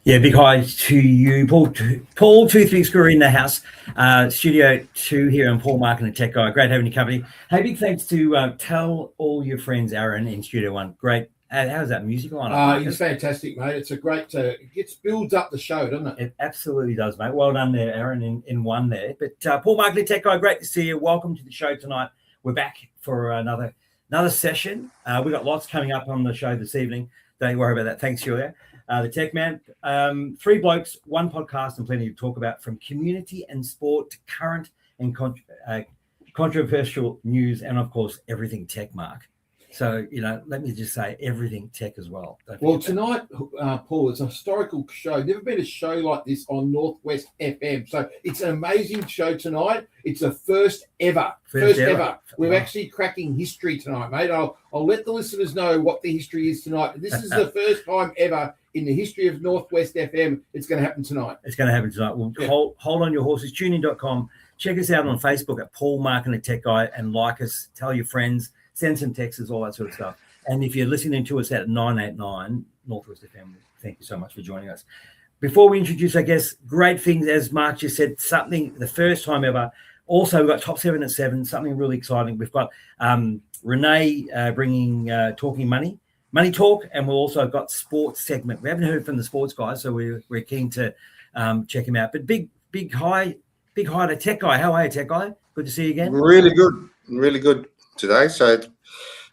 Yeah, big hi to you, Paul Toothpick Screwer in the house, Studio 2 here, and Paul Markin, Tech Guy. Great having you company. Hey, big thanks to tell all your friends, Aaron, in Studio 1. Great. How's that music on? It's fantastic, mate. It's a great, it builds up the show, doesn't it? It absolutely does, mate. Well done there, Aaron, in one there. But Paul Markin, Tech Guy, great to see you. Welcome to the show tonight. We're back for another session. We've got lots coming up on the show this evening. Don't worry about that. Thanks, Julia. The Tech Man, 3 blokes, 1 podcast, and plenty to talk about, from community and sport to current and controversial news, and of course everything tech, Mark. So, let me just say everything tech as well. Well, tonight, Paul, it's a historical show. Never been a show like this on Northwest FM. So it's an amazing show tonight. It's the first ever. First ever. We're actually cracking history tonight, mate. I'll let the listeners know what the history is tonight. This is the first time ever in the history of Northwest FM it's going to happen tonight. It's going to happen tonight. Well, yeah. Hold on your horses. Tunein.com. Check us out on Facebook at Paul Markin, the Tech Guy, and like us. Tell your friends. Send some texts, all that sort of stuff. And if you're listening to us at 989 Northwest FM, thank you so much for joining us. Before we introduce, I guess, great things, as Mark just said, something the first time ever. Also, we've got Top 7 at 7, something really exciting. We've got Renee bringing Talking Money Talk, and we've also got sports segment. We haven't heard from the sports guys, so we're keen to check him out. But big hi to Tech Guy. How are you, Tech Guy? Good to see you again. Really good today. So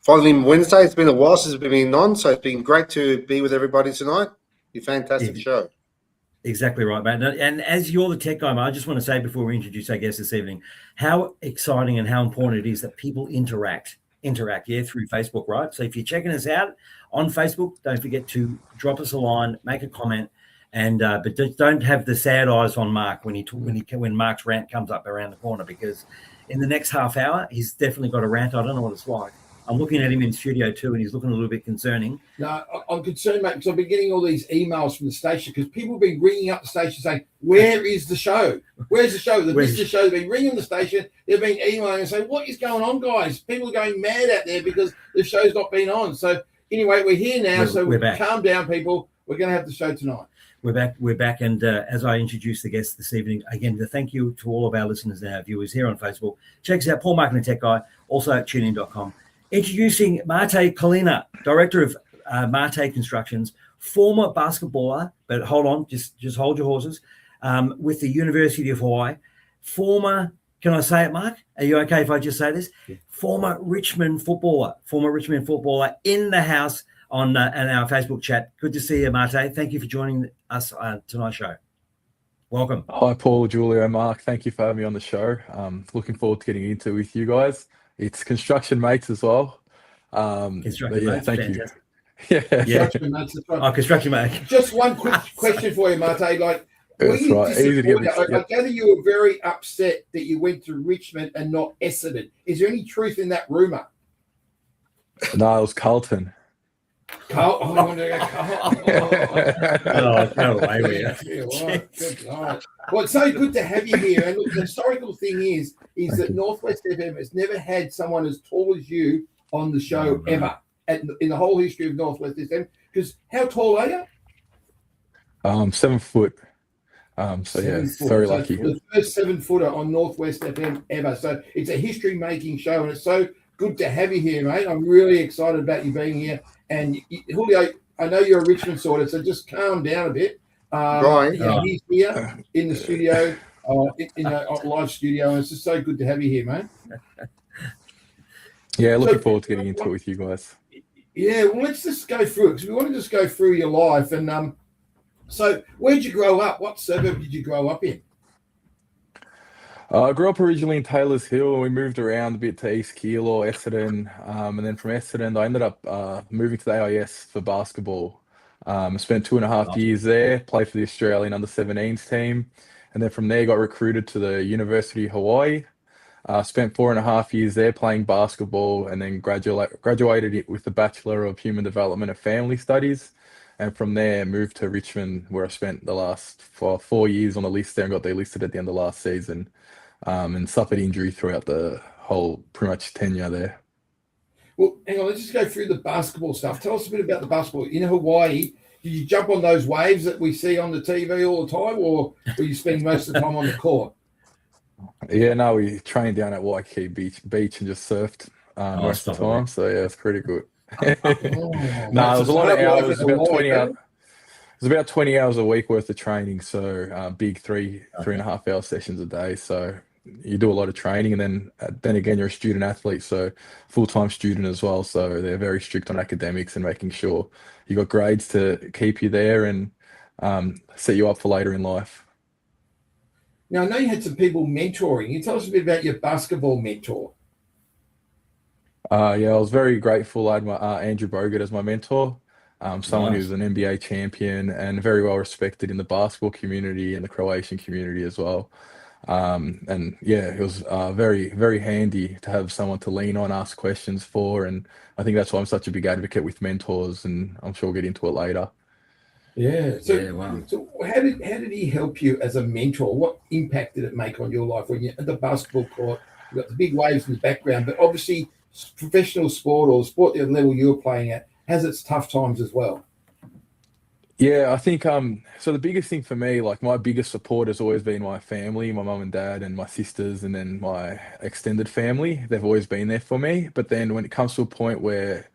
finally Wednesday. It's been a while since we've been on, so it's been great to be with everybody tonight. It's a fantastic show. Exactly right, mate. And as you're the tech guy, mate, I just want to say before we introduce our guest this evening, how exciting and how important it is that people interact through Facebook, right? So if you're checking us out on Facebook, don't forget to drop us a line, make a comment, and but don't have the sad eyes on Mark when Mark's rant comes up around the corner, because in the next half hour he's definitely got a rant. I don't know what it's like. I'm looking at him in Studio 2 and he's looking a little bit concerning. No, I'm concerned, mate, because I've been getting all these emails from the station, because people have been ringing up the station saying, where is the show? Where's the show? They've missed the show. They've been ringing the station. They've been emailing and saying, what is going on, guys? People are going mad out there because the show's not been on. So anyway, we're here now. We're back. Calm down, people. We're going to have the show tonight. We're back. And as I introduce the guest this evening, again, to thank you to all of our listeners and our viewers here on Facebook. Check us out, Paul Markin, the Tech Guy, also at tunein.com. Introducing Mate Colina, Director of Mate Constructions, former basketballer, but hold on, just hold your horses, with the University of Hawaii. Former, can I say it, Mark? Are you okay if I just say this? Yeah. Former Richmond footballer in the house on our Facebook chat. Good to see you, Mate. Thank you for joining us tonight's show. Welcome. Hi, Paul, Julio, Mark. Thank you for having me on the show. Looking forward to getting into it with you guys. It's construction mates as well. Construction mates, thank fantastic. You. Construction mates. Oh, construction mate. Just one quick question for you, Mate. Like, I gather you were very upset that you went to Richmond and not Essendon. Is there any truth in that rumour? No, it was Carlton. I want to go. No way with you. Well, it's so good to have you here. And look, the historical thing is that Northwest FM has never had someone as tall as you on the show ever in the whole history of Northwest FM. Because how tall are you? 7 foot. Very lucky. The first 7-footer on Northwest FM ever. So it's a history-making show, and it's so good to have you here, mate. I'm really excited about you being here. And Julio, I know you're a Richmond sorter, so just calm down a bit. He's here in the studio, in a live studio, and it's just so good to have you here, mate. Yeah, looking forward to getting into it with you guys. Yeah, well, let's just go through it, because we want to just go through your life. And so where'd you grow up? What suburb did you grow up in? I grew up originally in Taylors Hill. We moved around a bit to East Keilor, Essendon, and then from Essendon, I ended up moving to the AIS for basketball. I spent 2.5 years there, played for the Australian under-17s team, and then from there got recruited to the University of Hawaii. Spent 4.5 years there playing basketball, and then graduated with the Bachelor of Human Development and Family Studies. And from there, moved to Richmond, where I spent the last 4 years on the list there and got delisted at the end of last season. And suffered injury throughout the whole pretty much tenure there. Well, hang on, let's just go through the basketball stuff. Tell us a bit about the basketball. In Hawaii, did you jump on those waves that we see on the TV all the time, or were you spending most of the time on the court? Yeah, no, we trained down at Waikiki Beach and just surfed most of the time. So yeah, it's pretty good. Oh, No, it was a lot of hours. It was about 20 eh? hours. It was about 20 hours a week worth of training. So big 3.5 hour sessions a day. So you do a lot of training, and then again, you're a student athlete, so full-time student as well. So they're very strict on academics and making sure you got grades to keep you there and set you up for later in life. Now, I know you had some people mentoring. Can you tell us a bit about your basketball mentor? Yeah, I was very grateful. I had my Andrew Bogut as my mentor, someone Nice. who's an NBA champion and very well respected in the basketball community and the Croatian community as well. And yeah, it was very, very handy to have someone to lean on, ask questions for, and I think that's why I'm such a big advocate with mentors, and I'm sure we'll get into it later. Yeah. So, Yeah, wow. so how did he help you as a mentor? What impact did it make on your life when you're at the basketball court? You've got the big waves in the background, but obviously professional sport or sport at the level you were playing at has its tough times as well. Yeah, I think so the biggest thing for me, like my biggest support has always been my family, my mum and dad and my sisters and then my extended family. They've always been there for me. But then when it comes to a point where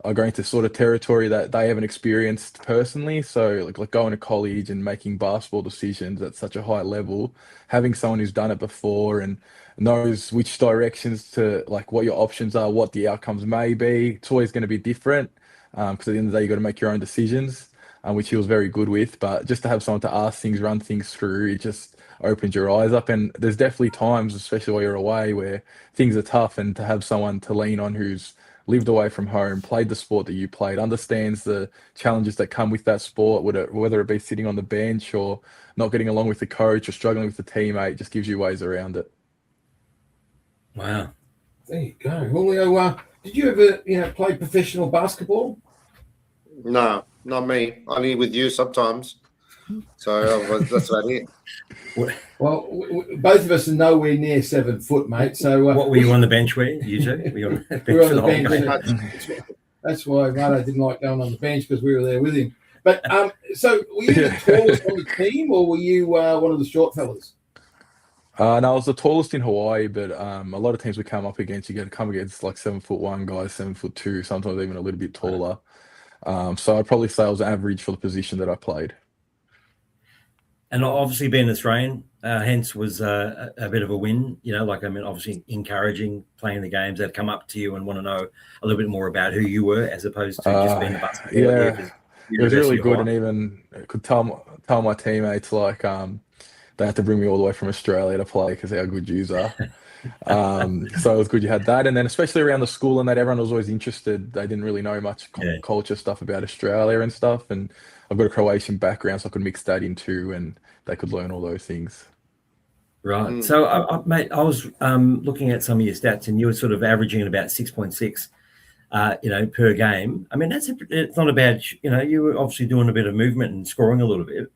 I go into sort of territory that they haven't experienced personally, so like going to college and making basketball decisions at such a high level, having someone who's done it before and knows which directions to like what your options are, what the outcomes may be. It's always going to be different because at the end of the day, you got to make your own decisions which he was very good with. But just to have someone to ask things, run things through, it just opens your eyes up. And there's definitely times, especially while you're away, where things are tough, and to have someone to lean on who's lived away from home, played the sport that you played, understands the challenges that come with that sport, whether it be sitting on the bench or not getting along with the coach or struggling with the teammate, just gives you ways around it. Wow. There you go. Julio, did you ever, play professional basketball? No, not me. Only with you sometimes. So that's about it. Well, both of us are nowhere near 7 foot, mate. So what were you on the bench with? You two? Were you on the bench? we were on for the whole bench. game? That's why Mate didn't like going on the bench, because we were there with him. But so were you the tallest on the team, or were you one of the short fellas? No, I was the tallest in Hawaii, but a lot of teams we come up against, you get to come against like 7'1" guys, 7'2", sometimes even a little bit taller. So I'd probably say I was average for the position that I played. And obviously being Australian, hence was a bit of a win, obviously encouraging, playing the games. They'd come up to you and want to know a little bit more about who you were, as opposed to just being a basketball player. Yeah, it was really good, and even could tell my teammates like they had to bring me all the way from Australia to play because how good yous are. So it was good you had that, and then especially around the school and that everyone was always interested. They didn't really know much culture stuff about Australia and stuff, and I've got a Croatian background, so I could mix that in too, and they could learn all those things. Right. So, mate, I was looking at some of your stats, and you were sort of averaging at about 6.6, per game. I mean, it's not a bad. You were obviously doing a bit of movement and scoring a little bit.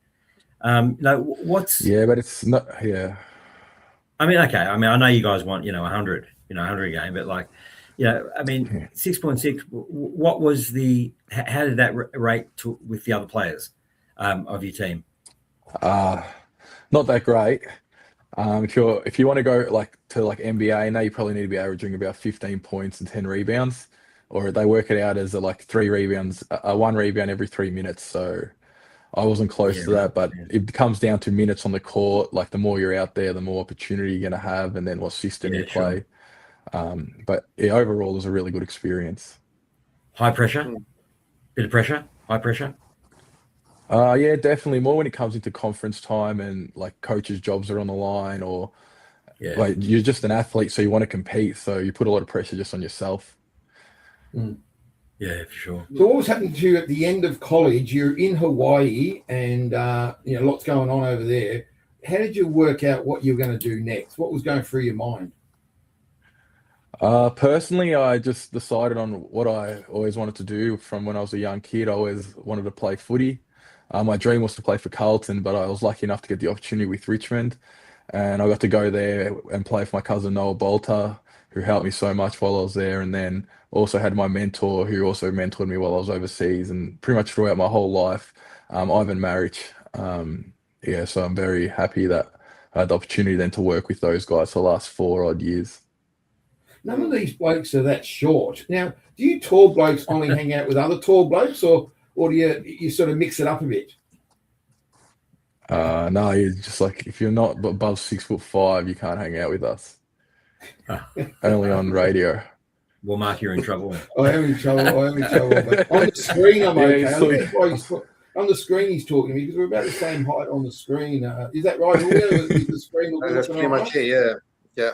Yeah, but it's not. Yeah. I mean, okay. I mean, I know you guys want 100, 100 a game, but 6.6. What was how did that rate with the other players of your team? Not that great. If you want to go to NBA, now you probably need to be averaging about 15 points and 10 rebounds, or they work it out as 3 rebounds, 1 rebound every 3 minutes. So I wasn't close to that, but it comes down to minutes on the court. Like the more you're out there, the more opportunity you're going to have, and then what system you play. But overall, it was a really good experience. High pressure, bit of pressure, high pressure. Yeah, definitely more when it comes into conference time and like coaches' jobs are on the line, or like you're just an athlete, so you want to compete, so you put a lot of pressure just on yourself. Yeah, for sure. So what was happening to you at the end of college? You're in Hawaii, and lots going on over there. How did you work out what you were going to do next? What was going through your mind? Personally, I just decided on what I always wanted to do from when I was a young kid. I always wanted to play footy. My dream was to play for Carlton, but I was lucky enough to get the opportunity with Richmond, and I got to go there and play for my cousin Noah Bolter. who helped me so much while I was there. And then also had my mentor who also mentored me while I was overseas and pretty much throughout my whole life, Ivan Maric. Yeah, so I'm very happy that I had the opportunity then to work with those guys for the last 4 odd years. None of these blokes are that short. Now, do you tall blokes only hang out with other tall blokes, or do you sort of mix it up a bit? No, you're just like, if you're not above 6'5", you can't hang out with us. Only on radio. Well, Mark, you're in trouble. I am in trouble. But on the screen, I'm okay. I think that's why on the screen he's talking to me, because we're about the same height on the screen. Is that right? The screen That's pretty much it, yeah.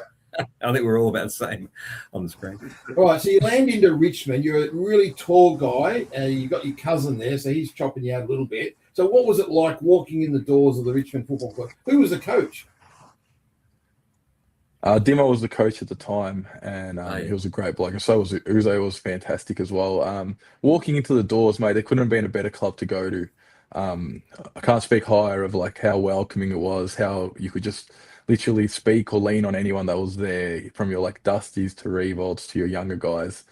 I think we're all about the same on the screen. All right, so you land into Richmond. You're a really tall guy. You got your cousin there, so he's chopping you out a little bit. So what was it like walking in the doors of the Richmond Football Club? Who was the coach? Dimo was the coach at the time, and he was a great bloke. And so was Uzo. Was fantastic as well. Walking into the doors, mate, there couldn't have been a better club to go to. I can't speak higher of like how welcoming it was, how you could just literally speak or lean on anyone that was there, from your like Dusties to Revolts to your younger guys.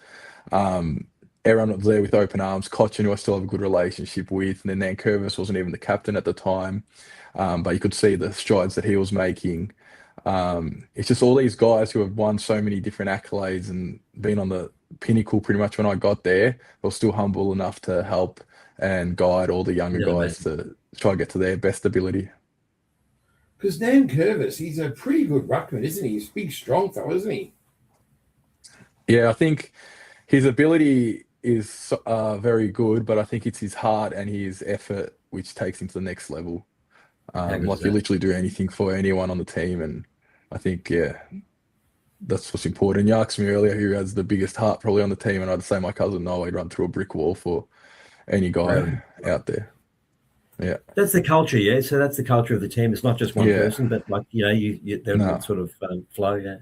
Everyone was there with open arms. Cochin, who I still have a good relationship with, and then Nankervis wasn't even the captain at the time, but you could see the strides that he was making. It's just all these guys who have won so many different accolades and been on the pinnacle pretty much when I got there. They were still humble enough to help and guide all the younger guys to try and get to their best ability. Because Nankervis, he's a pretty good ruckman, isn't he? He's a big, strong fellow, isn't he? Yeah, I think his ability is very good, but I think it's his heart and his effort which takes him to the next level. Like you literally do anything for anyone on the team, and I think that's what's important. You asked me earlier who has the biggest heart probably on the team, and I'd say my cousin Noah. He'd run through a brick wall for any guy out there. Yeah, that's the culture. Yeah, so that's the culture of the team. It's not just one person, but like they sort of flow. Yeah.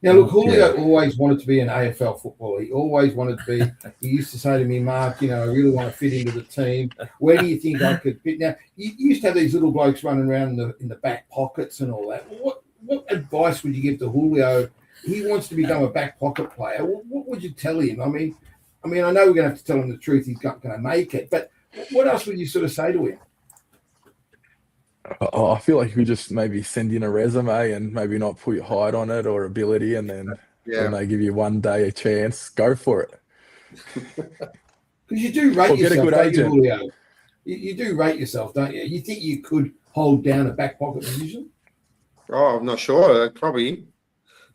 Now, look, Julio always wanted to be an AFL footballer. He always wanted to be. He used to say to me, Mark, I really want to fit into the team. Where do you think I could fit? Now, you used to have these little blokes running around in the back pockets and all that. What advice would you give to Julio? He wants to become a back pocket player. What would you tell him? I mean, I know we're going to have to tell him the truth. He's not going to make it. But what else would you sort of say to him? I feel like you could just maybe send in a resume and maybe not put your height on it or ability, and then when they give you one day a chance, go for it. Because you do rate yourself, don't you, Julio? You do rate yourself, don't you? You think you could hold down a back pocket position? Oh, I'm not sure. Probably.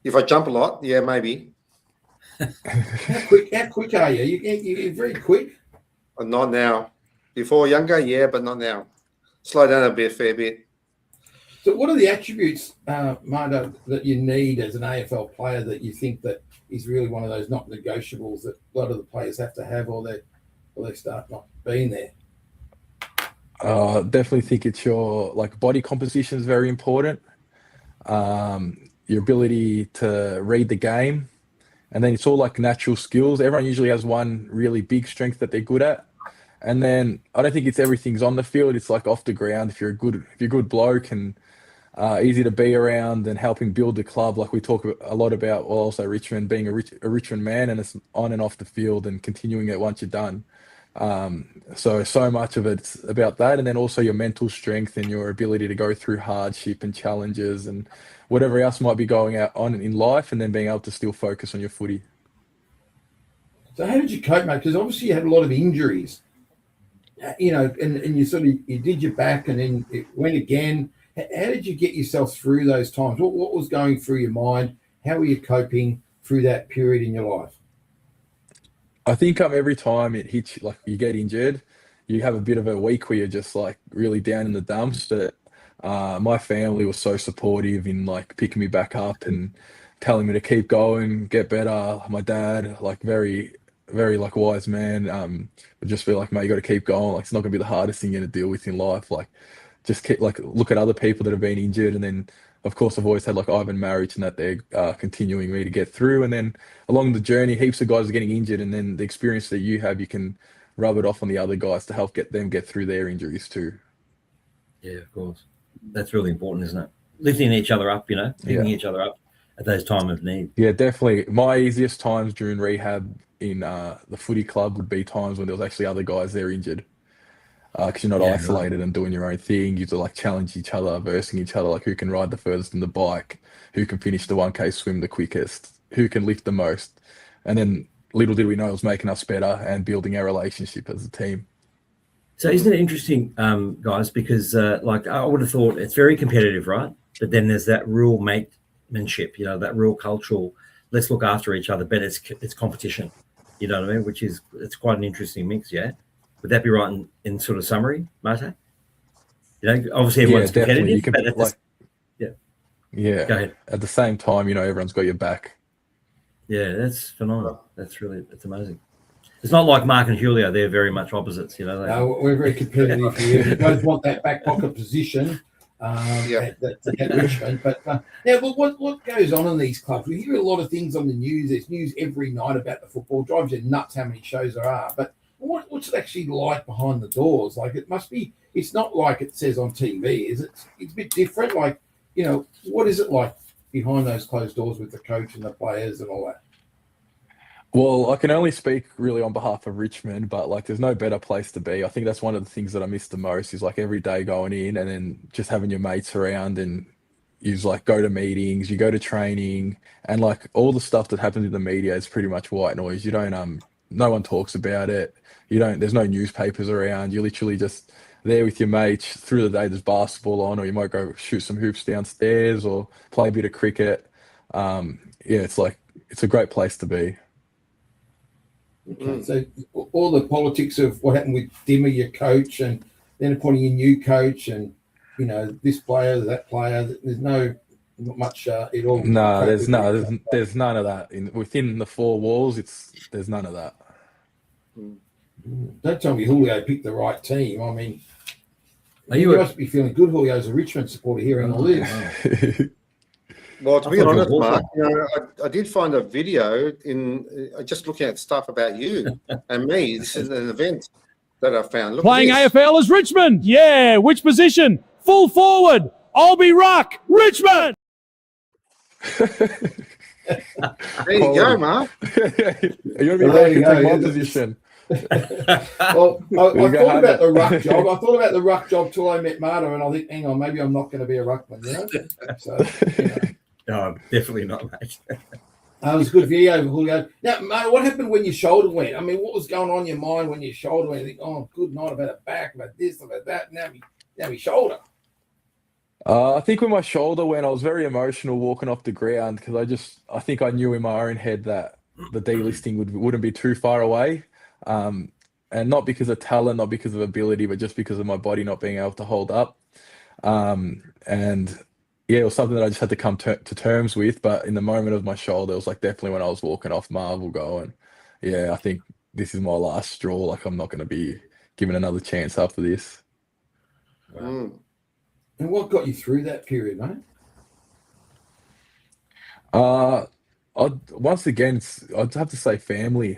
If I jump a lot, yeah, maybe. How quick are you? You're very quick. Not now. Before younger, yeah, but not now. Slow down a fair bit. So what are the attributes, Mardo, that you need as an AFL player that you think that is really one of those not negotiables that a lot of the players have to have, or they start not being there? Definitely think it's your body composition is very important. Your ability to read the game, and then it's all like natural skills. Everyone usually has one really big strength that they're good at. And then I don't think it's everything's on the field. It's like off the ground. If you're a good bloke and easy to be around and helping build the club, like we talk a lot about, well, also Richmond being a Richmond man, and it's on and off the field and continuing it once you're done. So much of it's about that, and then also your mental strength and your ability to go through hardship and challenges and whatever else might be going on in life, and then being able to still focus on your footy. So how did you cope, mate? Because obviously you had a lot of injuries. And you did your back and then it went again. How did you get yourself through those times? What was going through your mind? How were you coping through that period in your life? I think every time it hits, like you get injured, you have a bit of a week where you're just like really down in the dumps. But my family was so supportive in like picking me back up and telling me to keep going, get better. My dad, very like wise man, would just be like, mate, you got to keep going. Like, it's not gonna be the hardest thing you're gonna deal with in life. Like, just keep look at other people that have been injured. And then of course I've always had like Ivan Maric and that they're continuing me to get through. And then along the journey, heaps of guys are getting injured, and then the experience that you have, you can rub it off on the other guys to help get through their injuries too. Yeah, of course. That's really important, isn't it? Lifting each other up, picking each other up. at those times of need. Yeah, definitely. My easiest times during rehab in the footy club would be times when there was actually other guys there injured. Because you're not Yeah, right. isolated and doing your own thing. You to like challenge each other, versing each other, like who can ride the furthest in the bike, who can finish the 1K swim the quickest, who can lift the most. And then little did we know it was making us better and building our relationship as a team. So isn't it interesting, guys? Because like I would have thought it's very competitive, right? But then there's that real matemanship, you know, that real cultural. Let's look after each other, but it's competition. You know what I mean? It's quite an interesting mix, yeah. Would that be right in sort of summary, Mate? You know, obviously everyone's definitely. You competitive, can but yeah. go ahead. At the same time, you know, everyone's got your back. Yeah, that's phenomenal. That's amazing. It's not like Mark and Julio; they're very much opposites. You know. No, we're very competitive here. We both want that back pocket position at Richmond. But now, what goes on in these clubs? We hear a lot of things on the news. There's news every night about the football. It drives you nuts how many shows there are. But what's it actually like behind the doors? Like it must be. It's not like it says on TV, is it? It's a bit different. Like, you know, what is it like behind those closed doors with the coach and the players and all that? Well, I can only speak really on behalf of Richmond, but like there's no better place to be. I think that's one of the things that I miss the most is like every day going in and then just having your mates around and you like go to meetings, you go to training, and like all the stuff that happens in the media is pretty much white noise. You don't no one talks about it. There's no newspapers around. You're literally just there with your mates through the day. There's basketball on, or you might go shoot some hoops downstairs or play a bit of cricket. It's a great place to be. Okay, so all the politics of what happened with Dimmer, your coach, and then appointing a new coach, and you know this player, that player. There's not much at all. No, there's none of that within the four walls. There's none of that. Don't tell me Julio picked the right team. I mean, you must be feeling good. Julio's a Richmond supporter here in the live. Well, to be honest, Mark, you know, I did find a video in just looking at stuff about you and me. This is an event that I found. Look Playing AFL as Richmond. Yeah. Which position? Full forward. I'll be ruck. Richmond. There you go, Mark. You're going to be take my position. Well, I thought about the ruck job. I thought about the ruck job till I met Marta, and I think, hang on, maybe I'm not going to be a ruckman, you know? So, you know. No, definitely not, mate. It was good video, Julio. Now, mate, what happened when your shoulder went? I mean, what was going on in your mind when your shoulder went? You think, oh, good night, I've had a back, about this, about that. Now my shoulder. I think when my shoulder went, I was very emotional walking off the ground because I think I knew in my own head that the delisting wouldn't be too far away. And not because of talent, not because of ability, but just because of my body not being able to hold up. And yeah, it was something that I just had to come to terms with. But in the moment of my shoulder, it was like definitely when I was walking off Marvel going, yeah, I think this is my last straw. Like I'm not going to be given another chance after this. Wow. And what got you through that period, mate? Once again, I'd have to say family.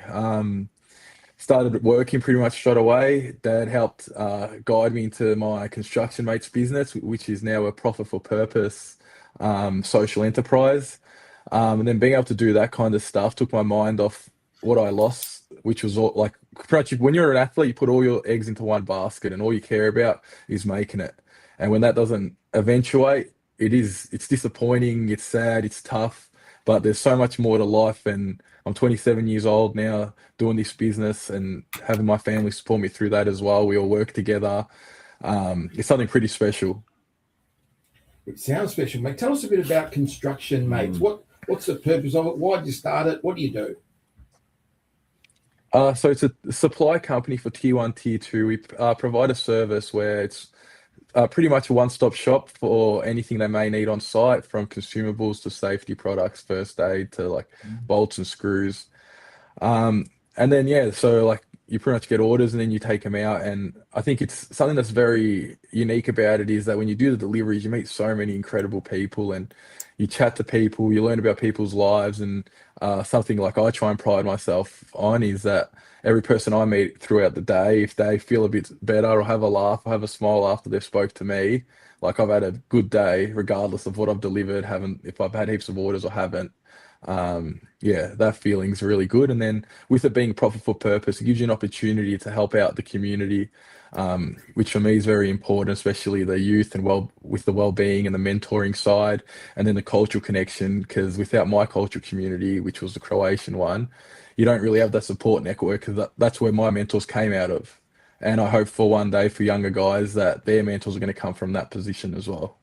Started working pretty much straight away. Dad helped guide me into my construction mate's business, which is now a profit for purpose social enterprise. And then being able to do that kind of stuff took my mind off what I lost, which was all, like pretty much when you're an athlete, you put all your eggs into one basket and all you care about is making it. And when that doesn't eventuate, it's disappointing, it's sad, it's tough, but there's so much more to life. And I'm 27 years old now doing this business and having my family support me through that as well. We all work together. It's something pretty special. It sounds special, mate. Tell us a bit about Construction Mates. What's the purpose of it? Why did you start it? What do you do? So it's a supply company for tier 1, tier 2. We provide a service where it's pretty much a one-stop shop for anything they may need on site, from consumables to safety products, first aid to like bolts and screws. And then, so like you pretty much get orders and then you take them out. And I think it's something that's very unique about it is that when you do the deliveries, you meet so many incredible people and you chat to people, you learn about people's lives. And something like I try and pride myself on is that every person I meet throughout the day, if they feel a bit better or have a laugh or have a smile after they've spoke to me, like I've had a good day, regardless of what I've delivered, if I've had heaps of orders or haven't. Yeah, that feeling's really good. And then with it being profit for purpose, it gives you an opportunity to help out the community, which for me is very important, especially the youth and with the well-being and the mentoring side, and then the cultural connection. Because without my cultural community, which was the Croatian one, you don't really have that support network. Because that's where my mentors came out of. And I hope for one day for younger guys that their mentors are going to come from that position as well.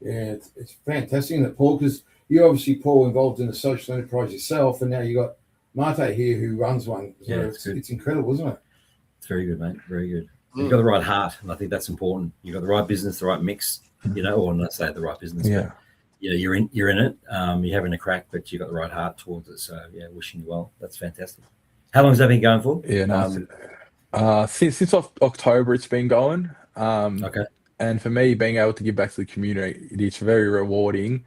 Yeah, it's fantastic, isn't it, Paul? Because you're obviously, Paul, involved in a social enterprise yourself, and now you got Mate here who runs one. So Yeah, it's incredible, isn't it? It's very good, mate. Very good. You've got the right heart, and I think that's important. You've got the right business, the right mix, or not say the right business, Yeah. but you're in it. You're having a crack, but you've got the right heart towards it. So yeah, wishing you well. That's fantastic. How long has that been going for? Yeah, no, since October it's been going. Okay. And for me, being able to give back to the community, it's very rewarding.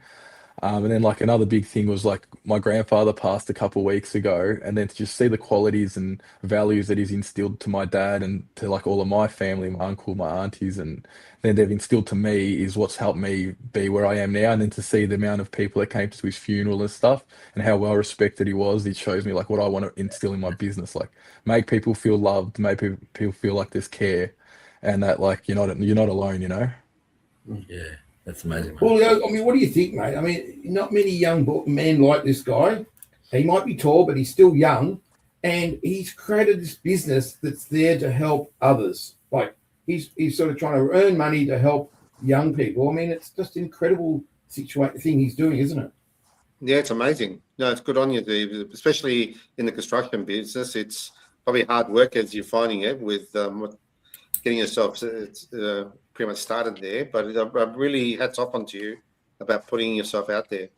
And then like another big thing was like my grandfather passed a couple of weeks ago, and then to just see the qualities and values that he's instilled to my dad and to like all of my family, my uncle, my aunties, and then they've instilled to me is what's helped me be where I am now. And then to see the amount of people that came to his funeral and stuff and how well respected he was, it shows me like what I want to instill in my business, like make people feel loved, make people feel like there's care, and that like you're not alone, Yeah, that's amazing, mate. Well, I mean, what do you think, mate? I mean, not many young men like this guy. He might be tall, but he's still young, and he's created this business that's there to help others. Like he's sort of trying to earn money to help young people. I mean, it's just an incredible thing he's doing, isn't it? Yeah, it's amazing. No, it's good on you, Dave. Especially in the construction business, it's probably hard work as you're finding it with getting yourself pretty much started there. But really hats off onto you about putting yourself out there.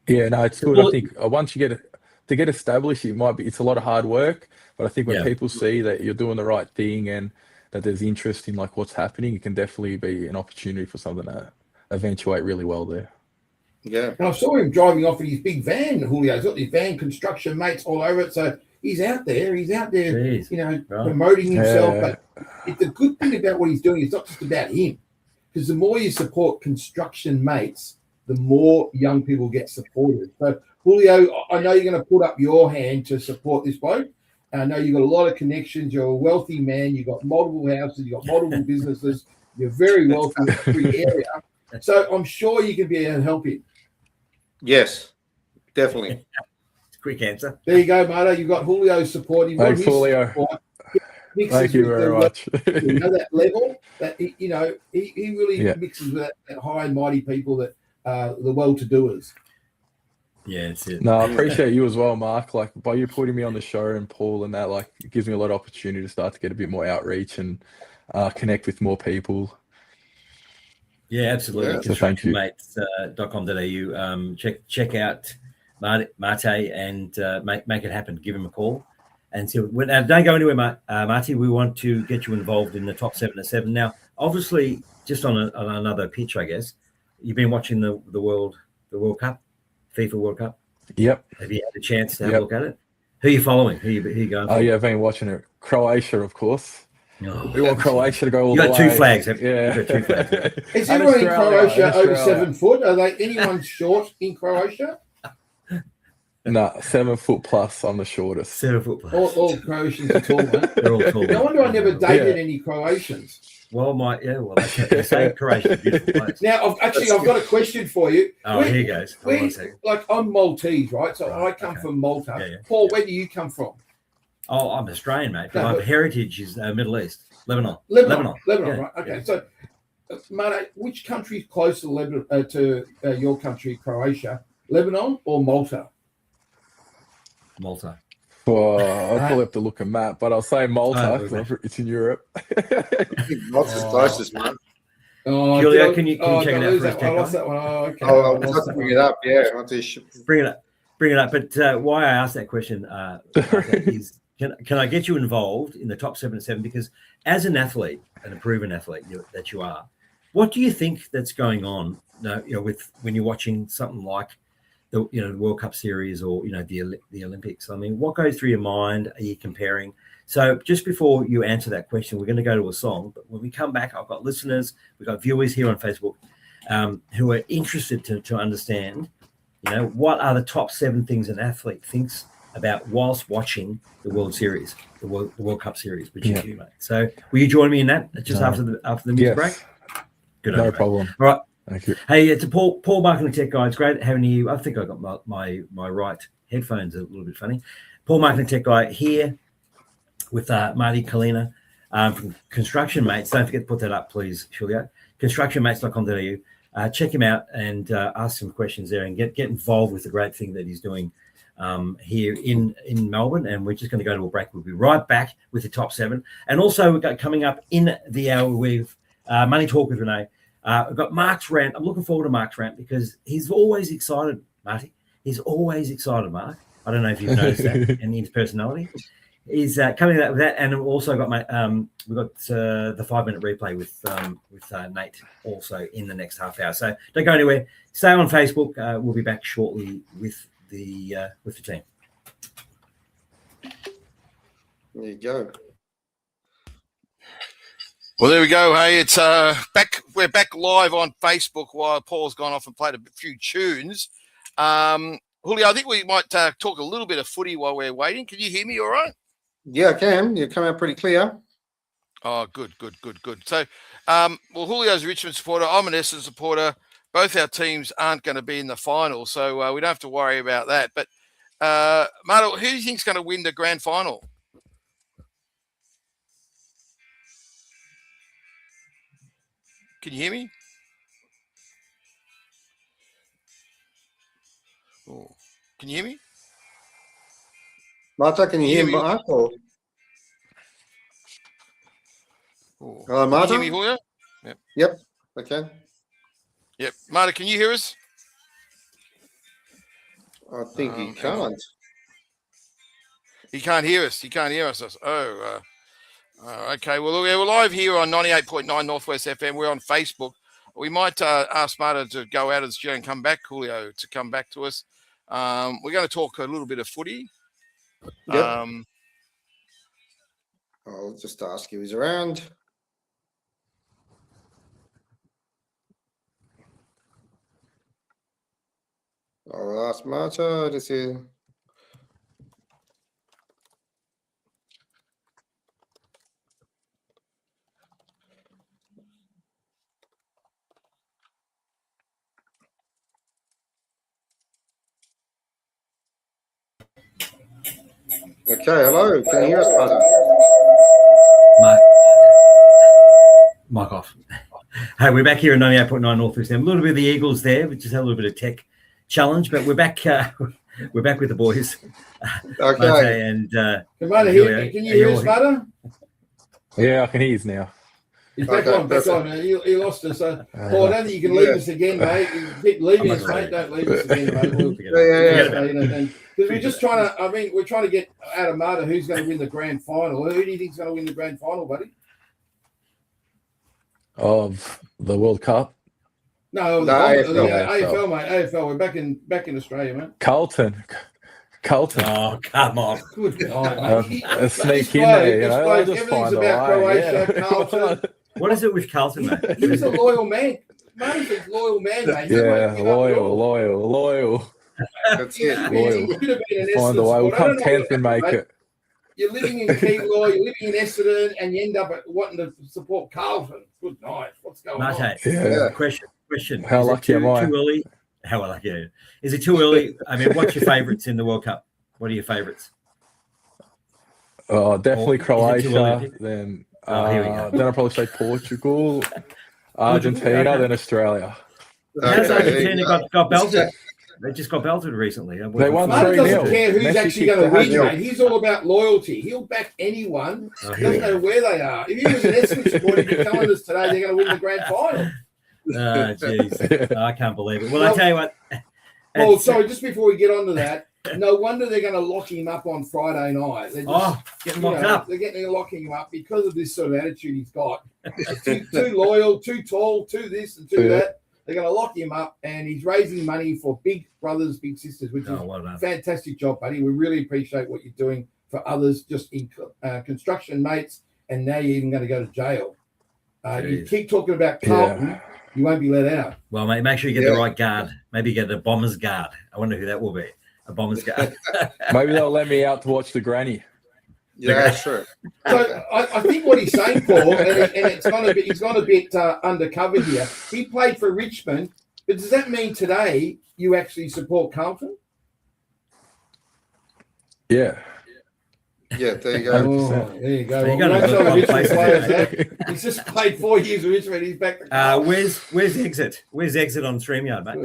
Yeah, no, it's good. I think once you get established, it's a lot of hard work. But I think when people see that you're doing the right thing and that there's interest in like what's happening, it can definitely be an opportunity for something to eventuate really well there. Yeah. And I saw him driving off in his big van, Julio. He's got his van, construction mates all over it. So he's out there. Jeez. Promoting himself. Yeah. But the good thing about what he's doing is not just about him. Because the more you support construction mates, the more young people get supported. So, Julio, I know you're going to put up your hand to support this bloke. I know you've got a lot of connections. You're a wealthy man. You've got multiple houses. You've got multiple businesses. You're very wealthy in every area. So I'm sure you can be able to help him. Yes, definitely. Quick answer. There you go, Mate. You've got Julio's support. You've got Thanks, Julio. Thank you very much. That level that he really mixes with that high and mighty people that the well-to-doers. Yeah, that's it. No, I appreciate you as well, Mark. Like by you putting me on the show and Paul and that, like it gives me a lot of opportunity to start to get a bit more outreach and connect with more people. Yeah, absolutely. Yeah, so thank you. constructionmates.com.au. Check out Mate and make it happen. Give him a call. And so don't go anywhere, Marty. We want to get you involved in the top 7 at 7. Now, obviously, just on another pitch, I guess, you've been watching the World Cup, FIFA World Cup. Yep. Have you had a chance to have a look at it? Who are you following? Who are you going for? Oh, yeah, I've been watching it. Croatia, of course. Oh, we want Croatia to go all you the got way. two flags. Yeah. You got 2 flags. Is everyone in Croatia over 7 foot? Are they anyone short in Croatia? No, 7 foot plus. I'm the shortest. 7 foot plus. All Croatians are tall, mate. They're all tall. No wonder I never dated any Croatians. Well, they say Croatia is a beautiful place. Now, I've got a question for you. Oh, here goes. Like, I'm Maltese, right? So I come from Malta. Yeah. Paul, where do you come from? Oh, I'm Australian, mate. But my heritage is Middle East, Lebanon. Lebanon, Yeah. right? Okay, so, mate, which country is close to Lebanon to your country, Croatia? Lebanon or Malta? Malta. Well, I'll probably have to look at map, but I'll say Malta. It's in Europe. Malta's closest, man. Oh, Julia, can you check it out for us? I lost that one. Oh, okay. I'll just bring it up. Yeah, Bring it up. bring it up. But why I asked that question is, can I get you involved in the top 7 at 7? Because as an athlete and a proven athlete that you are, what do you think that's going on? With when you're watching something like the World Cup series or the Olympics. I mean, what goes through your mind? Are you comparing? So just before you answer that question, we're going to go to a song. But when we come back, I've got listeners, we've got viewers here on Facebook who are interested to understand, what are the top 7 things an athlete thinks about whilst watching the World Series, the World Cup series, which is you, mate. So will you join me in that just after the music break? Good. No problem. All right. Thank you. Hey, it's a Paul Marketing Tech Guy. It's great having you. I think I got my right headphones a little bit funny. Paul Marketing Tech Guy here with Mate Colina from Construction Mates. Don't forget to put that up, please, Julio. Constructionmates.com.au. Check him out and ask some questions there and get involved with the great thing that he's doing here in Melbourne. And we're just going to go to a break. We'll be right back with the top 7. And also we've got coming up in the hour with Money Talk with Renee. I've got Mark's rant. I'm looking forward to Mark's rant because he's always excited, Marty. He's always excited, Mark. I don't know if you've noticed that in his personality. He's coming out with that, and we've also got we've got the 5-minute replay with Nate also in the next half hour. So don't go anywhere. Stay on Facebook. We'll be back shortly with the team. There you go. Well, there we go. Hey, it's back. We're back live on Facebook while Paul's gone off and played a few tunes. Julio, I think we might talk a little bit of footy while we're waiting. Can you hear me all right? Yeah, I can. You come out pretty clear. Oh, good. So, well, Julio's a Richmond supporter. I'm an Essendon supporter. Both our teams aren't going to be in the final, so we don't have to worry about that. But, Marto, who do you think's going to win the grand final? Can you hear me? Oh, can you hear me? Marta, can you hear Mark? Or... Hello, Marta? Can you hear me, Julio? Yep, I can. Yep. Marta, can you hear us? I think he can't. He can't hear us. He can't hear us. Okay. Well, we're live here on 98.9 Northwest FM. We're on Facebook. We might ask Marta to go out of the studio and come back, Julio, to come back to us. We're going to talk a little bit of footy. Yep. I'll just ask if he's around. I'll ask Marta to see. Okay, hello. Can you hear us, Marta? Mic off. Hey, we're back here at 98.9 Northwest. A little bit of the Eagles there. We just had a little bit of tech challenge, but we're back. We're back with the boys. Okay. Mate and Marta, can you hear us, Marta? Yeah, I can hear you now. He's back on. He lost us. Paul, I don't think you can leave us again, mate. You keep leaving us, mate. Don't leave us again, mate. Because we're just trying to. We're trying to get out of Marta who's going to win the grand final. Who do you think's going to win the grand final, buddy? Of the World Cup? No, AFL, mate. AFL. We're back in Australia, mate. Carlton. Oh, come on. Good God, mate. Sneak in there, I'll just find a way. Carlton. What is it with Carlton, mate? He's a loyal man. Marta's a loyal man, mate. Loyal. That's it. Loyal. Find a way. We'll come 10th and make it. You're living in Keilor, you're living in Essendon, and you end up wanting to support Carlton. Good night. What's going on? Yeah. Question. How lucky am I? Too early? How lucky are you? Is it too early? I mean, what's your favourites in the World Cup? What are your favourites? Oh, definitely Croatia. Then here we go. Then I'll probably say Portugal, Argentina, then Australia. How's Argentina got belted? They just got belted recently. They won 3-0. Doesn't care who's Messi actually going to win, Messi. mate. He's all about loyalty. He'll back anyone. Doesn't know where they are. If he was an Essendon supporter, he'd be telling us today they're going to win the grand final. Jeez. I can't believe it. Well, I tell you what, Oh, sorry, just before we get on to that, no wonder they're going to lock him up on Friday night. They're just, getting locked up. They're locking him up because of this sort of attitude he's got. too loyal, too tall, too this and too that. They're going to lock him up, and he's raising money for big brothers, big sisters, which is a fantastic job, buddy. We really appreciate what you're doing for others, just in construction, mates, and now you're even going to go to jail. You keep talking about Carlton, you won't be let out. Well, mate, make sure you get the right guard. Maybe get a bomber's guard. I wonder who that will be. A bomber's guard. Maybe they'll let me out to watch the granny. Yeah, sure. So I think what he's saying, Paul, and he's gone a bit undercover here. He played for Richmond, but does that mean today you actually support Carlton? Yeah, there you go. Oh, there you go. So He's just played 4 years with Richmond. He's back to Carlton. Where's exit? Where's exit on StreamYard, mate?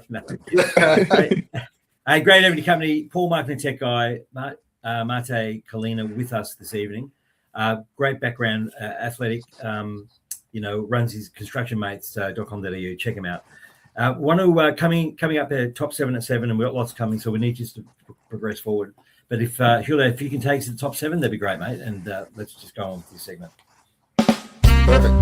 No. Great everyday company. Paul, marketing tech guy, Mate Colina with us this evening. Great background, athletic. Runs his constructionmates.com.au. Check him out. Coming up there, top 7 at 7, and we've got lots coming, so we need just to progress forward. But if Julio, if you can take us to the top 7, that'd be great, mate. And let's just go on with this segment. Perfect.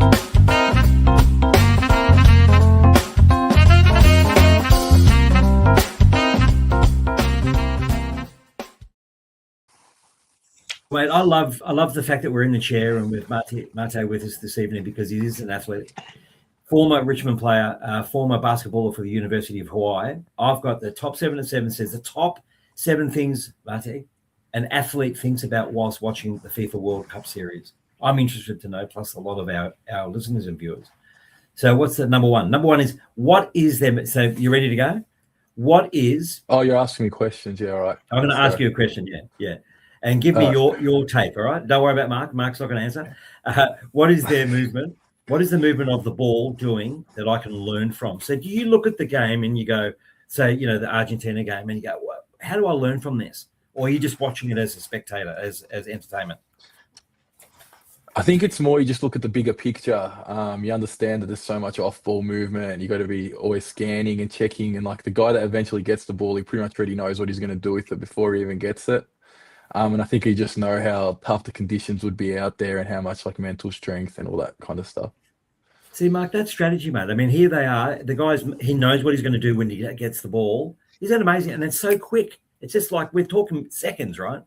Mate, I love the fact that we're in the chair and with Mate with us this evening, because he is an athlete, former Richmond player, former basketballer for the University of Hawaii. I've got the top 7 at 7 says the top 7 things, Mate, an athlete thinks about whilst watching the FIFA World Cup series. I'm interested to know, plus a lot of our listeners and viewers. So what's the number one? Number one is, what is them? So you ready to go? What is... Oh, you're asking me questions. Yeah, all right. I'm going to ask you a question. Yeah. And give me your take, all right? Don't worry about Mark. Mark's not going to answer. What is their movement? What is the movement of the ball doing that I can learn from? So do you look at the game and you go, say, the Argentina game, and you go, well, how do I learn from this? Or are you just watching it as a spectator, as entertainment? I think it's more you just look at the bigger picture. You understand that there's so much off-ball movement, and you got to be always scanning and checking. And like the guy that eventually gets the ball, he pretty much already knows what he's going to do with it before he even gets it. And I think you just know how tough the conditions would be out there and how much like mental strength and all that kind of stuff. See, Mark, that's strategy, mate. I mean, here they are. The guys, he knows what he's going to do when he gets the ball. Isn't that amazing? And it's so quick. It's just like we're talking seconds, right?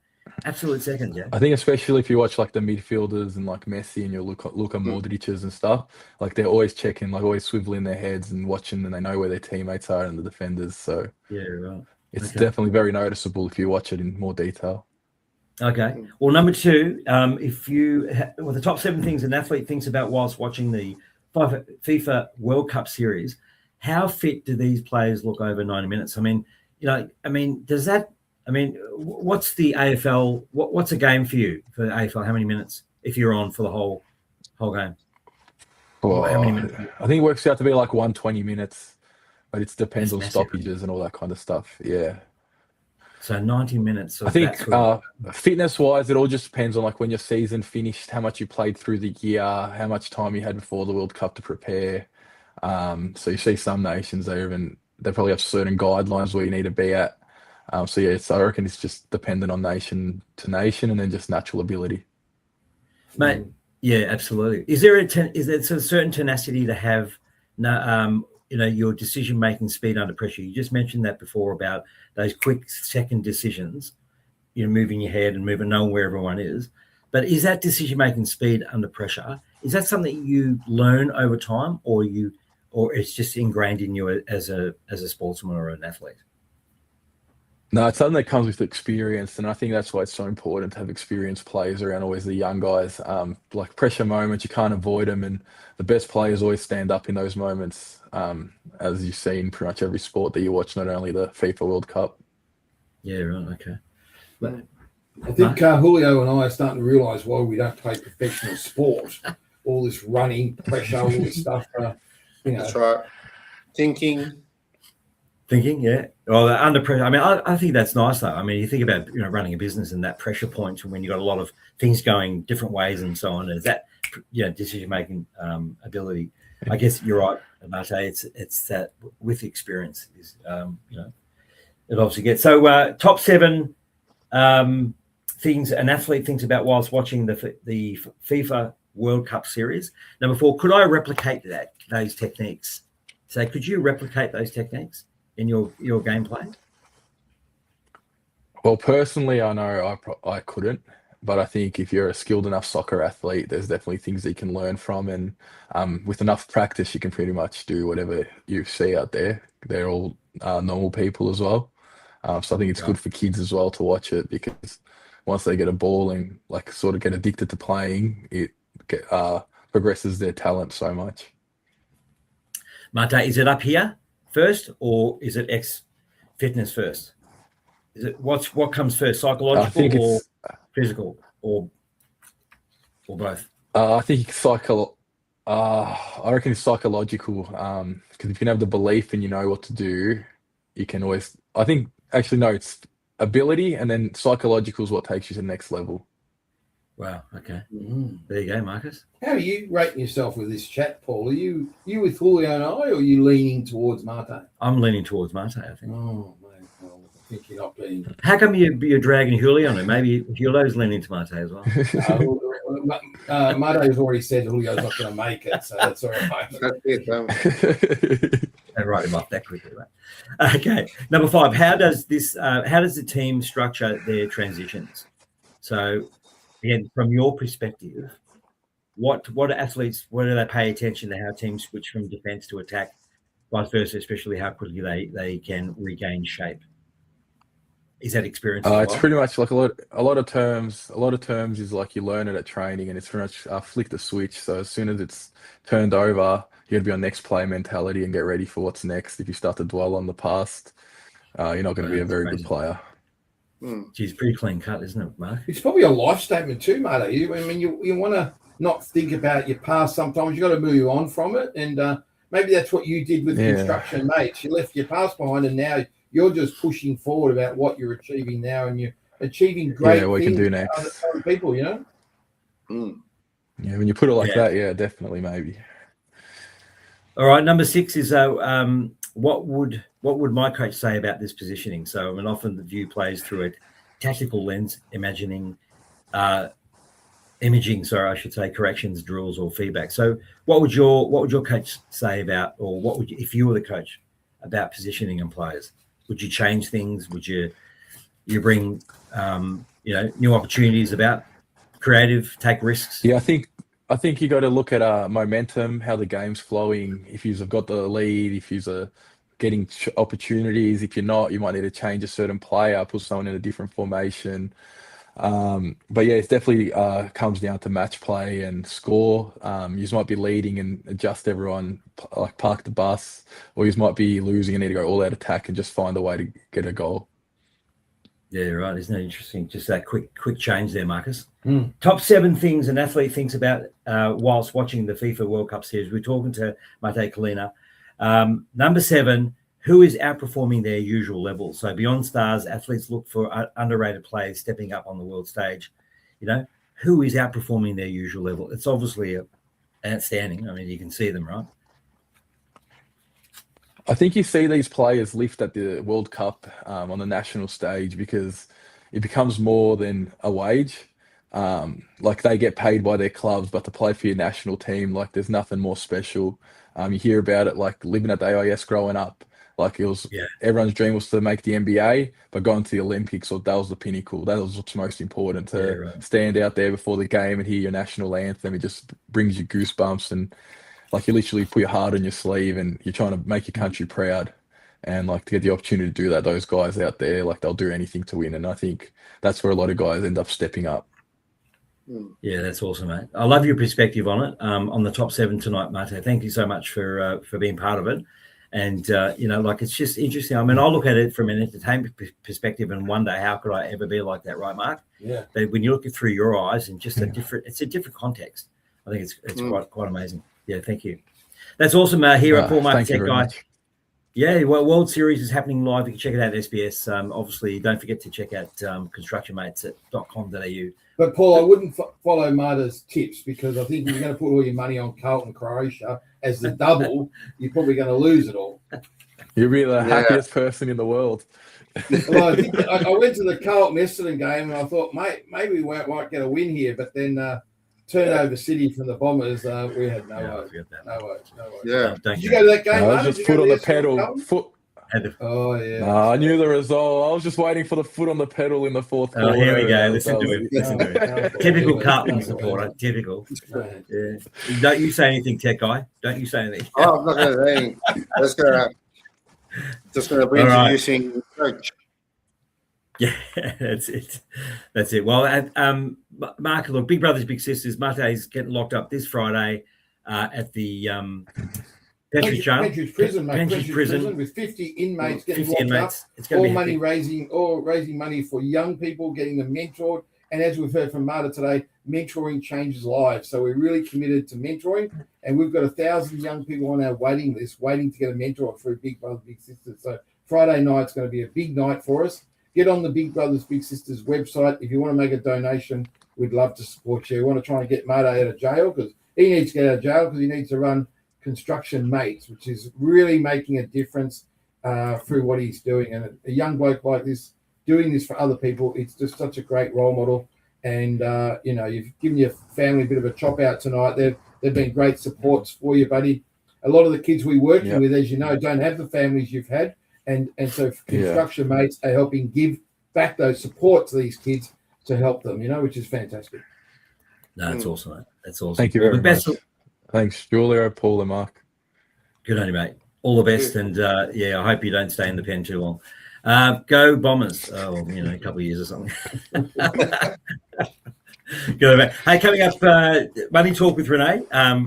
Absolute seconds, yeah. I think especially if you watch like the midfielders and like Messi and you look at Modric's and stuff, like they're always checking, like always swiveling their heads and watching, and they know where their teammates are and the defenders. So yeah, right. It's definitely very noticeable if you watch it in more detail. Okay. Well, number 2, the top 7 things an athlete thinks about whilst watching the FIFA World Cup series. How fit do these players look over 90 minutes? What's the AFL? What's a game for you for the AFL? How many minutes if you're on for the whole game? Well, how many minutes? I think it works out to be like 120 minutes, but it depends on stoppages and all that kind of stuff. Yeah. So 90 minutes. I think fitness-wise, it all just depends on like when your season finished, how much you played through the year, how much time you had before the World Cup to prepare. So you see some nations, they probably have certain guidelines where you need to be at. So I reckon it's just dependent on nation to nation and then just natural ability. Mate, yeah, absolutely. Is there a certain tenacity to have your decision-making speed under pressure? You just mentioned that before about those quick second decisions, moving your head and knowing where everyone is. But is that decision-making speed under pressure, is that something you learn over time or it's just ingrained in you as a sportsman or an athlete? No, it's something that comes with experience, and I think that's why it's so important to have experienced players around, always the young guys. Like pressure moments, you can't avoid them, and the best players always stand up in those moments, as you see in pretty much every sport that you watch, not only the FIFA World Cup. Yeah, right, okay. But, I think Julio and I are starting to realise why we don't play professional sport. All this running, pressure, all this stuff. That's right. Thinking, yeah. Well, under pressure. I mean, I think that's nice, though. I mean, you think about running a business and that pressure point when you've got a lot of things going different ways and so on. Is that decision making ability? I guess you're right, Mate. It's that with experience is it obviously gets. So top 7 things an athlete thinks about whilst watching the FIFA World Cup series. Number 4, could I replicate those techniques? So could you replicate those techniques in your gameplay? Well, personally, I know I couldn't, but I think if you're a skilled enough soccer athlete, there's definitely things that you can learn from, and with enough practice, you can pretty much do whatever you see out there. They're all normal people as well, so I think it's good for kids as well to watch it, because once they get a ball and like sort of get addicted to playing, it progresses their talent so much. Mate, is it up here first, or is it fitness first? Is it what comes first, psychological or physical, or both? I think I reckon it's psychological. Because if you can have the belief and you know what to do, you can always. I think actually no, it's ability, and then psychological is what takes you to the next level. Wow. Okay. There you go, Marcus. How are you rating yourself with this chat, Paul? Are you with Julio and I, or are you leaning towards Mate? I'm leaning towards Mate, I think. Oh, man. Well, I think you're not being... How come you're dragging Julio on it? Maybe Julio's leaning to Mate as well. Mate has already said Julio's not going to make it, so that's all right. That's it. And write him off that quickly, right? Okay. Number 5. How does the team structure their transitions? So, again, from your perspective, what athletes, where do they pay attention to how teams switch from defense to attack, vice versa, especially how quickly they can regain shape? Is that experience? It's pretty much like a lot of terms. A lot of terms is like you learn it at training, and it's pretty much flick the switch. So as soon as it's turned over, you got to be on next play mentality and get ready for what's next. If you start to dwell on the past, you're not going to be a very good player. Geez, pretty clean cut, isn't it, Mark? It's probably a life statement too, mate. I mean, you want to not think about your past. Sometimes you got to move on from it, and maybe that's what you did with construction, mates. You left your past behind, and now you're just pushing forward about what you're achieving now, and you're achieving great things what you can do next. Other people, you know. Yeah, when you put it like that, definitely, maybe. All right, number 6 is what would my coach say about this positioning? So, I mean, often the view plays through a tactical lens, imaging, corrections, drills, or feedback. So, what would your coach say about, or what would you, if you were the coach, about positioning and players? Would you change things? Would you bring new opportunities about creative, take risks? Yeah, I think you got to look at momentum, how the game's flowing. If you've got the lead, if you're getting opportunities, if you're not, you might need to change a certain player, put someone in a different formation. But yeah, it's definitely comes down to match play and score. You might be leading and adjust everyone, like park the bus, or you might be losing and need to go all out attack and just find a way to get a goal. Yeah, right. Isn't that interesting? Just that quick change there, Marcus. Top 7 things an athlete thinks about whilst watching the FIFA World Cup series. We're talking to Mate Colina. Number 7, who is outperforming their usual level? So beyond stars, athletes look for underrated players stepping up on the world stage. You know, who is outperforming their usual level? It's obviously outstanding. I mean, you can see them, right? I think you see these players lift at the World Cup on the national stage because it becomes more than a wage. Like they get paid by their clubs, but to play for your national team, like there's nothing more special. You hear about it, like living at the AIS growing up. Like it was, everyone's dream was to make the NBA, but going to the Olympics, or that was the pinnacle. That was what's most important, to stand out there before the game and hear your national anthem. It just brings you goosebumps, and like you literally put your heart on your sleeve and you're trying to make your country proud. And like to get the opportunity to do that, those guys out there, like they'll do anything to win. And I think that's where a lot of guys end up stepping up. Yeah, that's awesome, mate. I love your perspective on it, on the top 7 tonight, Mate. Thank you so much for being part of it. And, it's just interesting. I mean, I look at it from an entertainment perspective and wonder, how could I ever be like that, right, Mark? Yeah. But when you look it through your eyes and just it's a different context. I think it's quite amazing. Yeah, thank you. That's awesome here at Paul Mark Tech Guy. Yeah, well, World Series is happening live. You can check it out at SBS. Obviously, don't forget to check out constructionmates.com.au. But, Paul, I wouldn't follow Marta's tips, because I think if you're going to put all your money on Carlton Croatia as the double, you're probably going to lose it all. You'll be the Yeah. happiest person in the world. Well, I went to the Carlton Essendon game and I thought, mate, maybe we might get a win here. But then turnover city from the Bombers, we had no Yeah, I hope. forget that. No hope. No hope. Yeah. Don't Did you go. go to that game, I was Martin? just Did you foot go on to the Essendon pedal. Carlton? Foot. Had the- Oh, yeah. Nah, I knew the result. I was just waiting for the foot on the pedal in the fourth quarter. Oh, here we go. and Listen to that him. was- Listen to him. Unbelievable. Typical Carlton Unbelievable. supporter. Typical. Man. Yeah. Don't you say anything, Tech Guy. Don't you say anything. Oh, I'm not going to say. Just going to be All right. introducing coach. Yeah, that's it. That's it. Well, Mark, look, Big Brothers Big Sisters, Mate's getting locked up this Friday at the Pentridge Jail. Pentridge Prison, mate. Pentridge Pentridge Prison. Prison with 50 inmates getting 50 locked inmates. up. It's going to All be money hectic. raising money for young people, getting them mentored. And as we've heard from Marta today, mentoring changes lives. So we're really committed to mentoring. And we've got 1,000 young people on our waiting list, waiting to get a mentor through Big Brothers Big Sisters. So Friday night's going to be a big night for us. Get on the Big Brothers Big Sisters website. If you want to make a donation, we'd love to support you. We want to try and get Mate out of jail because he needs to get out of jail because he needs to run Construction Mates, which is really making a difference through what he's doing. And a young bloke like this, doing this for other people, it's just such a great role model. And, you've given your family a bit of a chop out tonight. They've been great supports for you, buddy. A lot of the kids we're working with, as you know, don't have the families you've had. And so Construction Mates are helping give back those support to these kids to help them, which is fantastic. No, that's awesome, mate. That's awesome. Thank you very much. Thanks, Julio, Paul, and Mark. Good on you, mate. All the best. And, I hope you don't stay in the pen too long. Go Bombers. Oh, a couple of years or something. Good, mate. Hey, coming up, Money Talk with Renee,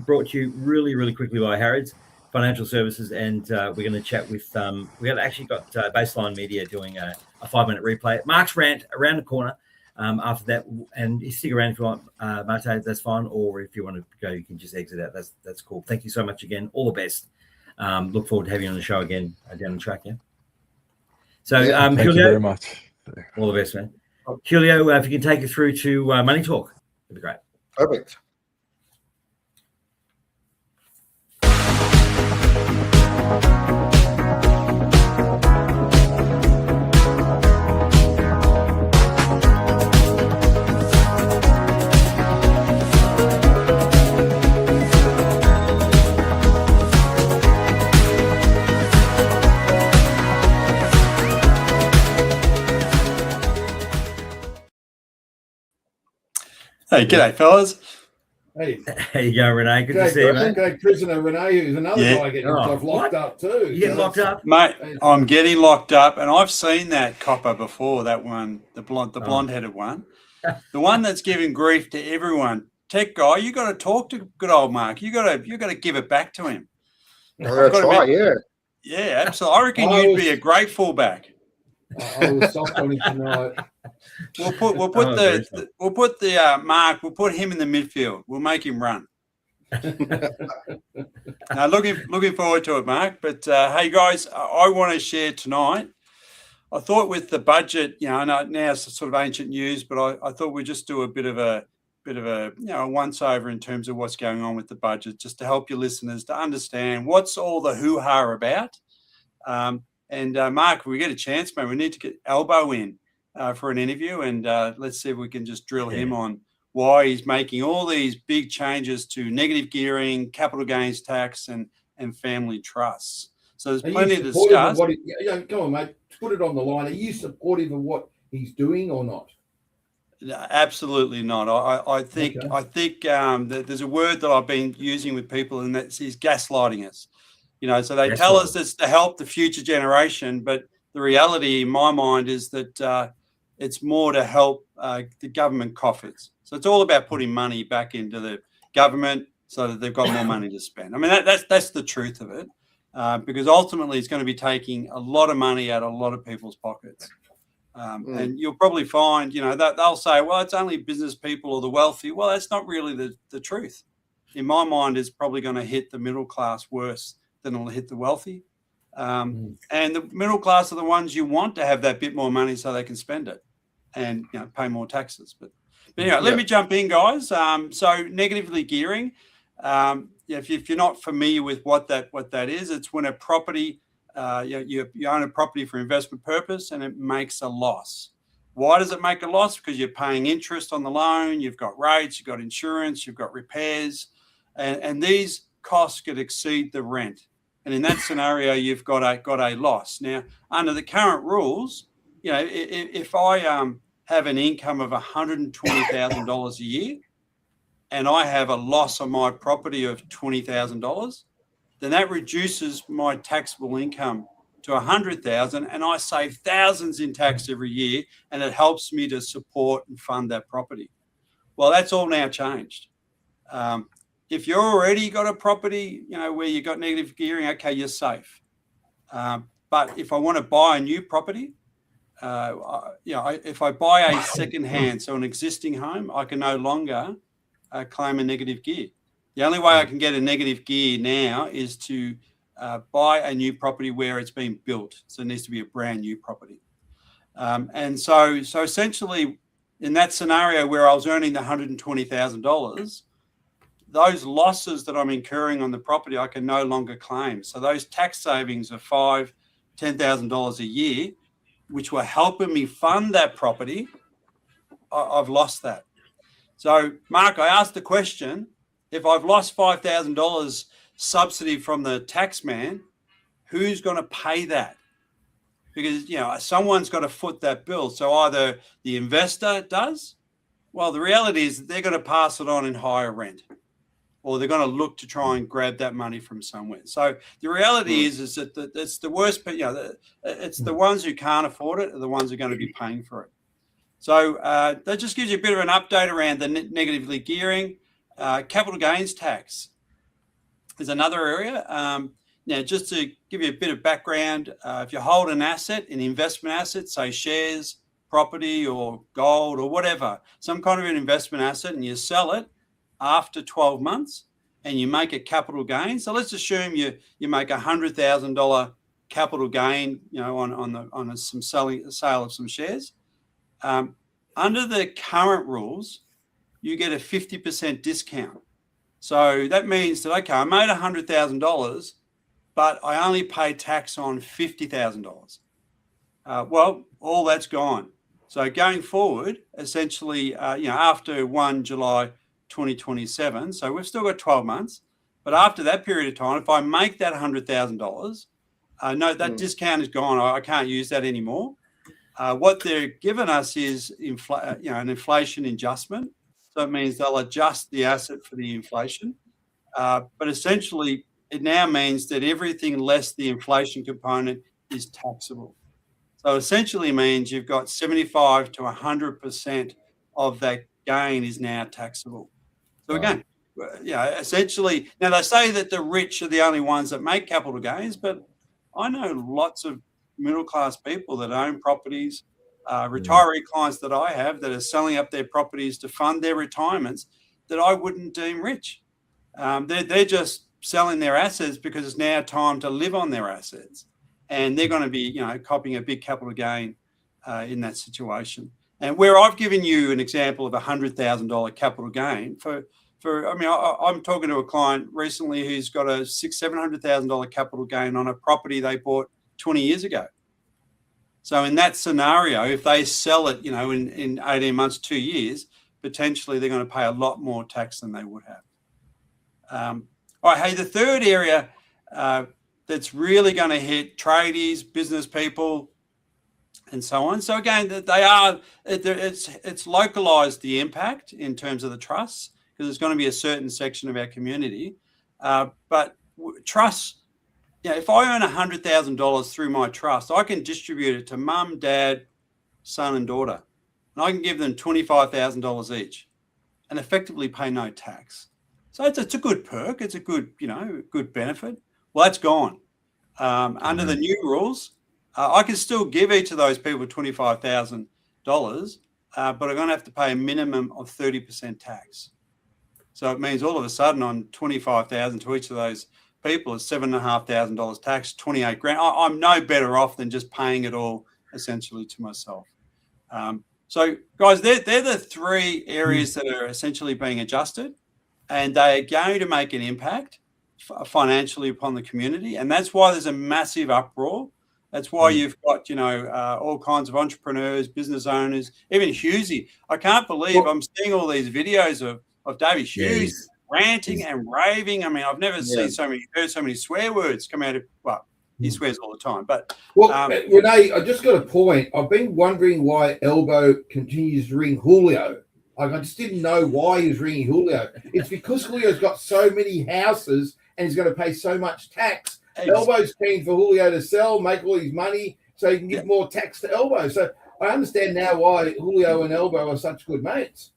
brought to you really, really quickly by Harrods Financial Services, and we're going to chat with we have actually got Baseline Media doing a 5-minute replay. Mark's rant around the corner after that, and you stick around if you want, Mate, that's fine, or if you want to go, you can just exit out. That's cool. Thank you so much again. All the best. Look forward to having you on the show again down the track. Yeah. So, Thank Julio, you very much. all the best, man. Julio, if you can take us through to Money Talk, that'd be great. Perfect. Hey, g'day, fellas. Hey, There you go, Renee. Good to see you, mate. great prisoner Renee, who's another Yeah. guy getting himself locked up too. You getting locked up? Mate, I'm getting locked up, and I've seen that copper before, that one, the blonde-headed one. The one that's giving grief to everyone. Tech guy, you got to talk to good old Mark. You got to give it back to him. That's right, yeah. Yeah, absolutely. I reckon you'd be a great fullback. I was soft on him tonight. We'll put Mark. We'll put him in the midfield. We'll make him run. Now, looking forward to it, Mark. But hey, guys, I want to share tonight. I thought with the budget, now it's sort of ancient news, but I thought we'd just do a bit of a once over in terms of what's going on with the budget, just to help your listeners to understand what's all the hoo-ha about. And Mark, if we get a chance, mate, we need to get Albo in for an interview, and let's see if we can just drill him on why he's making all these big changes to negative gearing, capital gains tax, and family trusts. So there's plenty to discuss. Go on, mate. Put it on the line. Are you supportive of what he's doing or not? No, absolutely not. I think that there's a word that I've been using with people, and that's he's gaslighting us. So they tell us it's to help the future generation, but the reality in my mind is that it's more to help the government coffers. So it's all about putting money back into the government so that they've got more money to spend. I mean, that's the truth of it, because ultimately it's going to be taking a lot of money out of a lot of people's pockets. And you'll probably find, that they'll say, well, it's only business people or the wealthy. Well, that's not really the truth. In my mind, it's probably going to hit the middle class worse than it'll hit the wealthy. And the middle class are the ones you want to have that bit more money so they can spend it and pay more taxes. But anyway, let me jump in, guys. So negatively gearing, if you're not familiar with what that is, it's when a property you own a property for investment purpose and it makes a loss. Why does it make a loss? Because you're paying interest on the loan, you've got rates, you've got insurance, you've got repairs, and these costs could exceed the rent. And in that scenario, you've got a loss. Now, under the current rules, if I have an income of $120,000 a year and I have a loss on my property of $20,000, then that reduces my taxable income to $100,000, and I save thousands in tax every year, and it helps me to support and fund that property. Well, that's all now changed. If you're already got a property, where you got negative gearing, okay, you're safe. But if I want to buy a new property, if I buy a second-hand, so an existing home, I can no longer claim a negative gear. The only way I can get a negative gear now is to buy a new property where it's been built. So it needs to be a brand new property. And so essentially, in that scenario where I was earning the $120,000, those losses that I'm incurring on the property, I can no longer claim. So those tax savings of $5,000, $10,000 a year, which were helping me fund that property, I've lost that. So, Mark, I asked the question, if I've lost $5,000 subsidy from the tax man, who's going to pay that? Because, someone's got to foot that bill. So either the investor does, well, the reality is they're going to pass it on in higher rent, or they're going to look to try and grab that money from somewhere. So the reality is that it's the worst, it's the ones who can't afford it are the ones who are going to be paying for it. So that just gives you a bit of an update around the negatively gearing. Capital gains tax is another area. Now, just to give you a bit of background, if you hold an asset, an investment asset, say shares, property or gold or whatever, some kind of an investment asset, and you sell it after 12 months and you make a capital gain. So let's assume you make $100,000 capital gain, on some sale of some shares. Under the current rules, you get a 50% discount. So that means that, okay, I made $100,000, but I only pay tax on $50,000. Well, all that's gone. So going forward, essentially, after 1 July 2027, so we've still got 12 months, but after that period of time, if I make that $100,000, no, that discount is gone. I can't use that anymore. What they're giving us is an inflation adjustment. So it means they'll adjust the asset for the inflation. But essentially, it now means that everything less the inflation component is taxable. So essentially means you've got 75 to 100% of that gain is now taxable. So again, essentially, now they say that the rich are the only ones that make capital gains, but I know lots of middle-class people that own properties, retiree clients that I have that are selling up their properties to fund their retirements that I wouldn't deem rich. They're just selling their assets because it's now time to live on their assets. And they're going to be, copying a big capital gain in that situation. And where I've given you an example of a $100,000 capital gain I'm talking to a client recently who's got a $700,000 capital gain on a property they bought 20 years ago. So in that scenario, if they sell it, in 18 months, 2 years, potentially they're going to pay a lot more tax than they would have. All right, hey, the third area that's really going to hit tradies, business people, and so on. So again, it's localized the impact in terms of the trusts, because there's going to be a certain section of our community. But trusts, if I earn $100,000 through my trust, I can distribute it to mum, dad, son, and daughter, and I can give them $25,000 each, and effectively pay no tax. So it's a good perk. It's a good, good benefit. Well, that's gone. Under the new rules, I can still give each of those people $25,000, but I'm going to have to pay a minimum of 30% tax. So it means all of a sudden on $25,000 to each of those people, it's $7,500 tax, $28,000. I'm no better off than just paying it all essentially to myself. So guys, they're the three areas that are essentially being adjusted, and they are going to make an impact financially upon the community, and that's why there's a massive uproar. That's why you've got, all kinds of entrepreneurs, business owners, even Hughesy. I can't believe I'm seeing all these videos of David Hughes ranting and raving. I mean, I've never heard so many swear words come out of, well, he swears all the time. But Renee, I just got a point. I've been wondering why Elbow continues to ring Julio. Like, I just didn't know why he was ringing Julio. It's because Julio's got so many houses and he's going to pay so much tax. Elbow's keen for Julio to sell, make all his money, so he can give more tax to Elbow. So I understand now why Julio and Elbow are such good mates.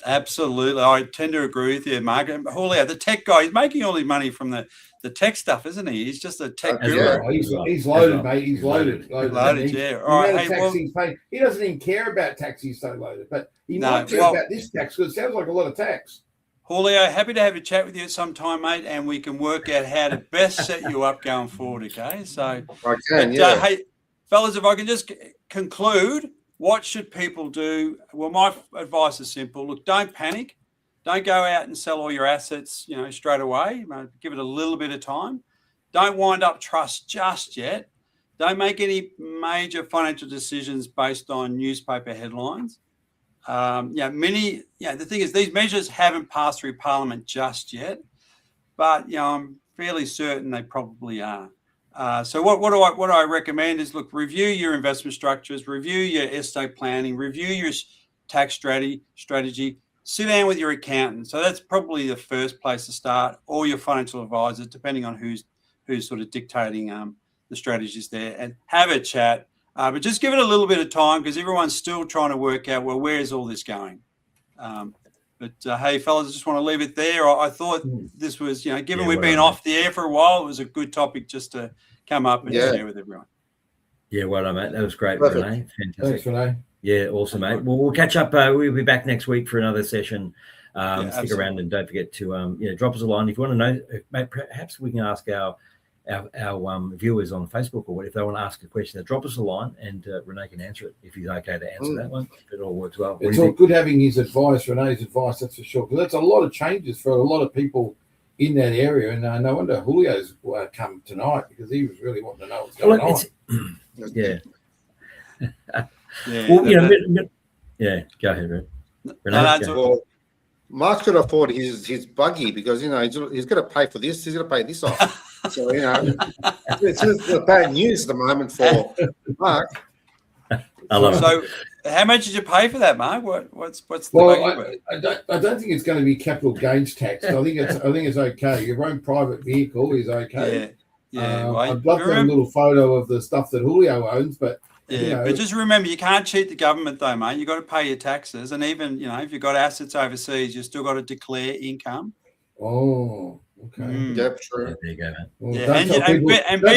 Absolutely. I tend to agree with you, Mark. Julio, the tech guy, he's making all his money from the tech stuff, isn't he? He's just a tech guru. Yeah, he's loaded, mate. He's loaded, yeah. All right. He doesn't even care about tax. He's so loaded. But he might care about this tax because it sounds like a lot of tax. Julio, happy to have a chat with you at some time, mate, and we can work out how to best set you up going forward, okay? So, hey, fellas, if I can just conclude, what should people do? Well, my advice is simple. Look, don't panic. Don't go out and sell all your assets, straight away. Give it a little bit of time. Don't wind up trust just yet. Don't make any major financial decisions based on newspaper headlines. The thing is, these measures haven't passed through Parliament just yet, but I'm fairly certain they probably are. So what I recommend is, look, review your investment structures, review your estate planning, review your tax strategy. Sit down with your accountant. So that's probably the first place to start, or your financial advisor, depending on who's sort of dictating the strategies there, and have a chat. But just give it a little bit of time because everyone's still trying to work out, well, where is all this going? Hey, fellas, I just want to leave it there. I thought this was, given we've been off the air for a while, it was a good topic just to come up and share with everyone. Yeah, well done, mate. That was great, Perfect. Renee. Fantastic. Thanks, Renee. Yeah, awesome, mate. Well, we'll catch up. We'll be back next week for another session. Stick around and don't forget to drop us a line if you want to know. Mate, perhaps we can ask our viewers on Facebook, or if they want to ask a question, drop us a line and Renee can answer it if he's okay to answer that one. If it all works well. It's all good having his advice, Renee's advice, that's for sure. Because that's a lot of changes for a lot of people in that area, and no wonder Julio's come tonight because he was really wanting to know what's going on. Go ahead, Renee. Well, Mark could afford his buggy because he's got to pay for this. He's got to pay this off. So it's just bad news at the moment for Mark. I love it. So, how much did you pay for that, Mark? What's the buggy? I don't think it's going to be capital gains tax. I think it's okay. Your own private vehicle is okay. I'd love to have a little photo of the stuff that Julio owns, but. But just remember, you can't cheat the government, though, mate. You've got to pay your taxes, and even if you've got assets overseas, you've still got to declare income. Oh, okay. Yep, true. Yeah, there you go, man. Well, don't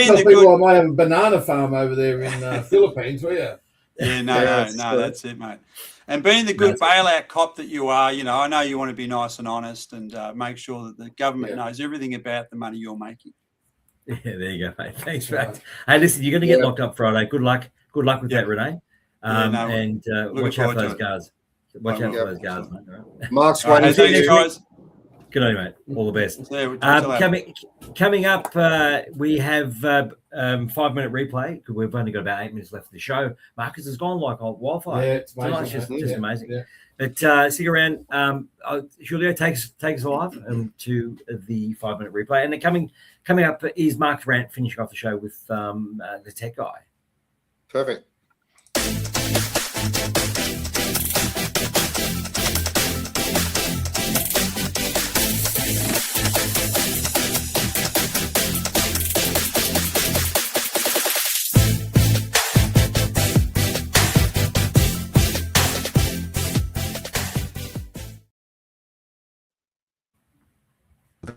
tell people I might have a banana farm over there in Philippines, will you? Yeah, no, that's it, mate. And being the good bailout cop that you are, I know you want to be nice and honest and make sure that the government knows everything about the money you're making. Yeah, there you go, mate. Thanks, mate. Hey, listen, you're going to get locked up Friday. Good luck. Good luck with that, Renee. And watch out for those guards. Watch out for those guards, mate. Right? Mark's thanks, guys. Good on you, mate. All the best. Coming up, we have 5-minute replay because we've only got about 8 minutes left of the show. Marcus has gone like wildfire. Yeah, it's amazing. It's just amazing. Yeah. But stick around. Julio takes us live to the 5-minute replay. And then coming up is Mark Rant finishing off the show with the tech guy. Perfect.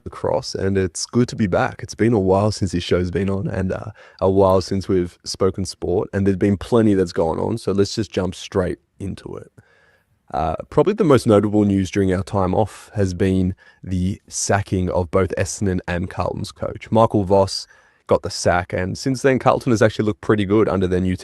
Across, and it's good to be back. It's been a while since this show's been on, and a while since we've spoken sport, and there's been plenty that's gone on, so let's just jump straight into it. Probably the most notable news during our time off has been the sacking of both Essendon and Carlton's coach. Michael Voss got the sack, and since then Carlton has actually looked pretty good under their new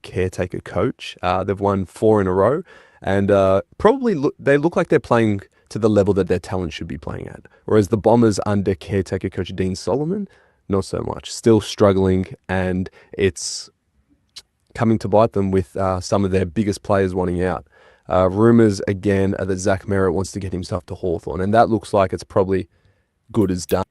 caretaker coach. They've won 4 in a row, and they look like they're playing to the level that their talent should be playing at. Whereas the Bombers under caretaker coach Dean Solomon, not so much. Still struggling, and it's coming to bite them with some of their biggest players wanting out. Rumours again are that Zach Merritt wants to get himself to Hawthorn, and that looks like it's probably good as done.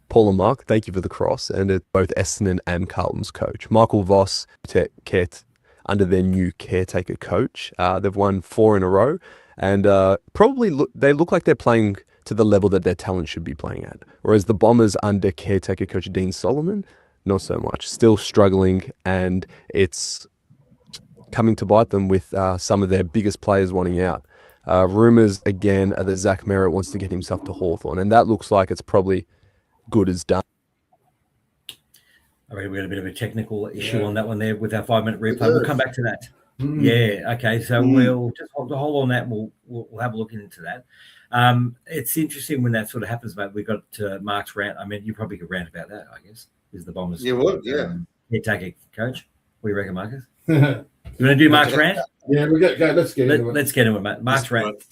Paul and Mark, thank you for the cross, and it's both Essendon and Carlton's coach. Michael Voss under their new caretaker coach. They've won 4 in a row, and they look like they're playing to the level that their talent should be playing at. Whereas the Bombers under caretaker coach Dean Solomon, not so much. Still struggling, and it's coming to bite them with some of their biggest players wanting out. Rumours again are that Zach Merritt wants to get himself to Hawthorn, and that looks like it's probably good as done. I reckon we got a bit of a technical issue on that one there with our 5-minute replay. We'll come back to that. Yeah. Okay. So we'll just hold on that. We'll have a look into that. It's interesting when that sort of happens, mate. We've got Mark's rant. I mean, you probably could rant about that, I guess, is the Bombers. You would, yeah. Caretaker coach. What do you reckon, Marcus? You want to do Mark's rant? Yeah, we go. Let's get into it. Let's get into it, mate. Mark's rant.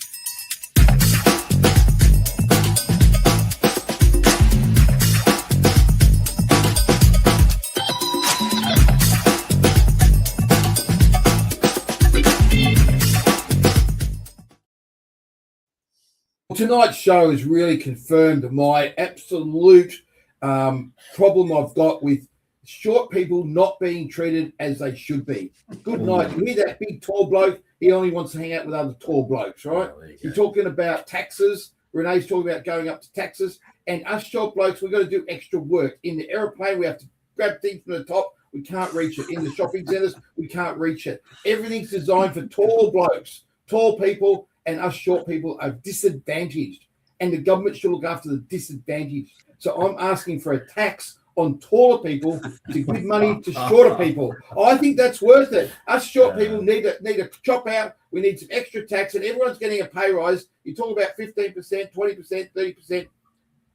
Tonight's show has really confirmed my absolute problem I've got with short people not being treated as they should be. Good night. You hear that big tall bloke? He only wants to hang out with other tall blokes, right? You're talking about taxes. Renee's talking about going up to taxes. And us short blokes, we've got to do extra work. In the aeroplane, we have to grab things from the top. We can't reach it. In the shopping centres, we can't reach it. Everything's designed for tall blokes, tall people, and us short people are disadvantaged, and the government should look after the disadvantaged. So I'm asking for a tax on taller people to give money to shorter people. I think that's worth it. Us short people need to chop out. We need some extra tax, and everyone's getting a pay rise. You talk about 15%, 20%, 30%.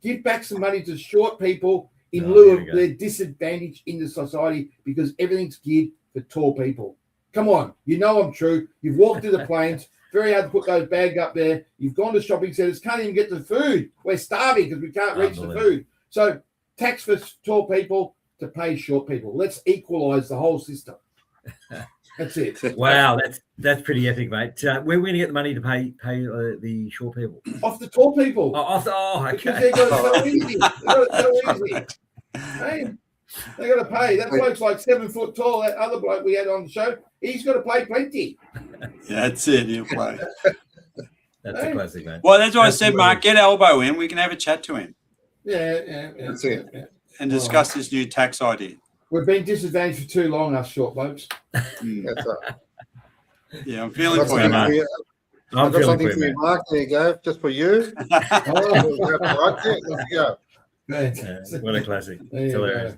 Give back some money to short people in lieu of their disadvantage in the society, because everything's geared for tall people. Come on, you know I'm true. You've walked through the plains. Very hard to put those bags up there. You've gone to shopping centres, can't even get the food. We're starving because we can't reach the food. So tax for tall people to pay short people. Let's equalise the whole system. That's it. Wow, that's pretty epic, mate. Where are we going to get the money to pay the short people? Off the tall people. Okay. Because they got it so easy. They got it so easy. Hey, they got to pay. That bloke's like 7 foot tall. That other bloke we had on the show, he's got to pay plenty. That's it. He'll play. That's a classic, man. Well, that's why I said, Mark, get Elbow in. We can have a chat to him. Yeah. That's it. Yeah. And discuss this new tax idea. We've been disadvantaged for too long, us short blokes. That's right. Yeah, I'm feeling for you, Mark. I've got something for you, Mark. There you go. Just for you. Let's go. Yeah, what a classic. It's hilarious.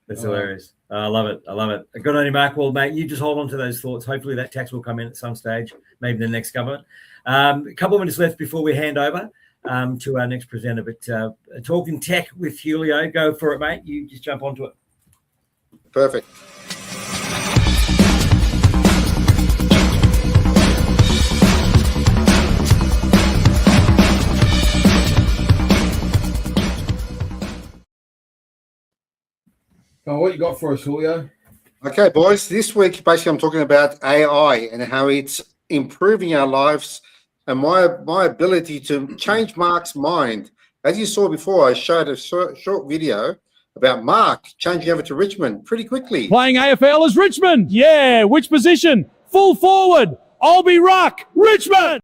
It's Oh. hilarious. I love it. Good on you, Mark. Well, mate, you just hold on to those thoughts. Hopefully that tax will come in at some stage, maybe the next government. A couple of minutes left before we hand over to our next presenter. But talking tech with Julio, go for it, mate. You just jump onto it. Perfect. Oh, what you got for us, Julio? Okay, boys. This week, basically, I'm talking about AI and how it's improving our lives and my ability to change Mark's mind. As you saw before, I showed a short video about Mark changing over to Richmond pretty quickly. Playing AFL as Richmond. Yeah. Which position? Full forward. I'll be ruck. Richmond.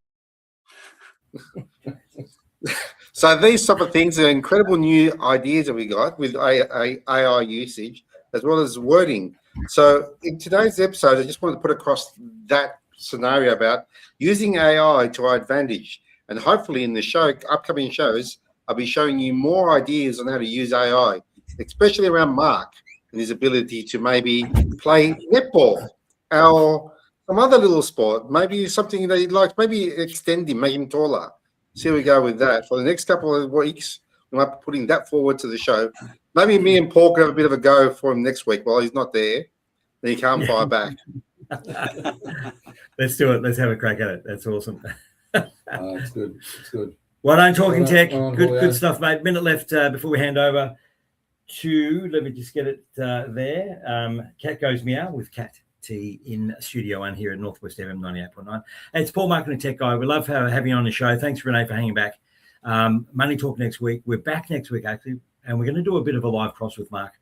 So these type of things are incredible new ideas that we got with AI usage as well as wording. So in today's episode, I just wanted to put across that scenario about using AI to our advantage. And hopefully in the upcoming shows, I'll be showing you more ideas on how to use AI, especially around Mark and his ability to maybe play netball or some other little sport, maybe something that he'd like, maybe extend him, make him taller. See how we go with that. For the next couple of weeks, we might be putting that forward to the show. Maybe me and Paul could have a bit of a go for him next week while he's not there. Then he can't fire back. Let's do it. Let's have a crack at it. That's awesome. It's good. It's good. Well done, Talking Tech. Well done, Good Julio. stuff, mate. Minute left before we hand over to, let me just get it there. Cat Goes Meow with Cat T in Studio 1 here at Northwest FM 98.9. It's Paul, Marketing Tech Guy. We love having you on the show. Thanks, Renee, for hanging back. Money Talk next week. We're back next week, actually, and we're going to do a bit of a live cross with Mark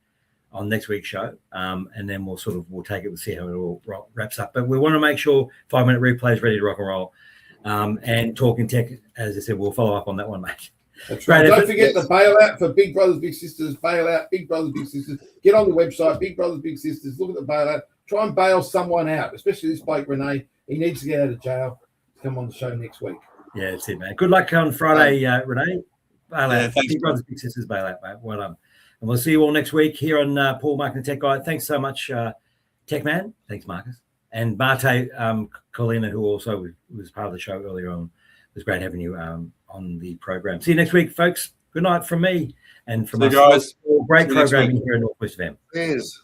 on next week's show, and then we'll take it. We'll see how it all wraps up. But we want to make sure 5-minute replay is ready to rock and roll. And Talking Tech, as I said, we'll follow up on that one, mate. That's right. Don't forget the bailout for Big Brothers Big Sisters. Bailout, Big Brothers Big Sisters. Get on the website, Big Brothers Big Sisters. Look at the bailout. Try and bail someone out, especially this bloke Renee. He needs to get out of jail to come on the show next week. Yeah, that's it, man. Good luck on Friday, Renee. Bailout. Yeah, thanks, Big Brothers Big Sisters bailout, mate. Well done. And we'll see you all next week here on Paul, Marketing Tech Guy. Thanks so much, Tech Man. Thanks, Marcus. And Mate Colina, who also was part of the show earlier on. It was great having you on the program. See you next week, folks. Good night from me and from us. Guys. Great programming here in Northwest FM. Cheers.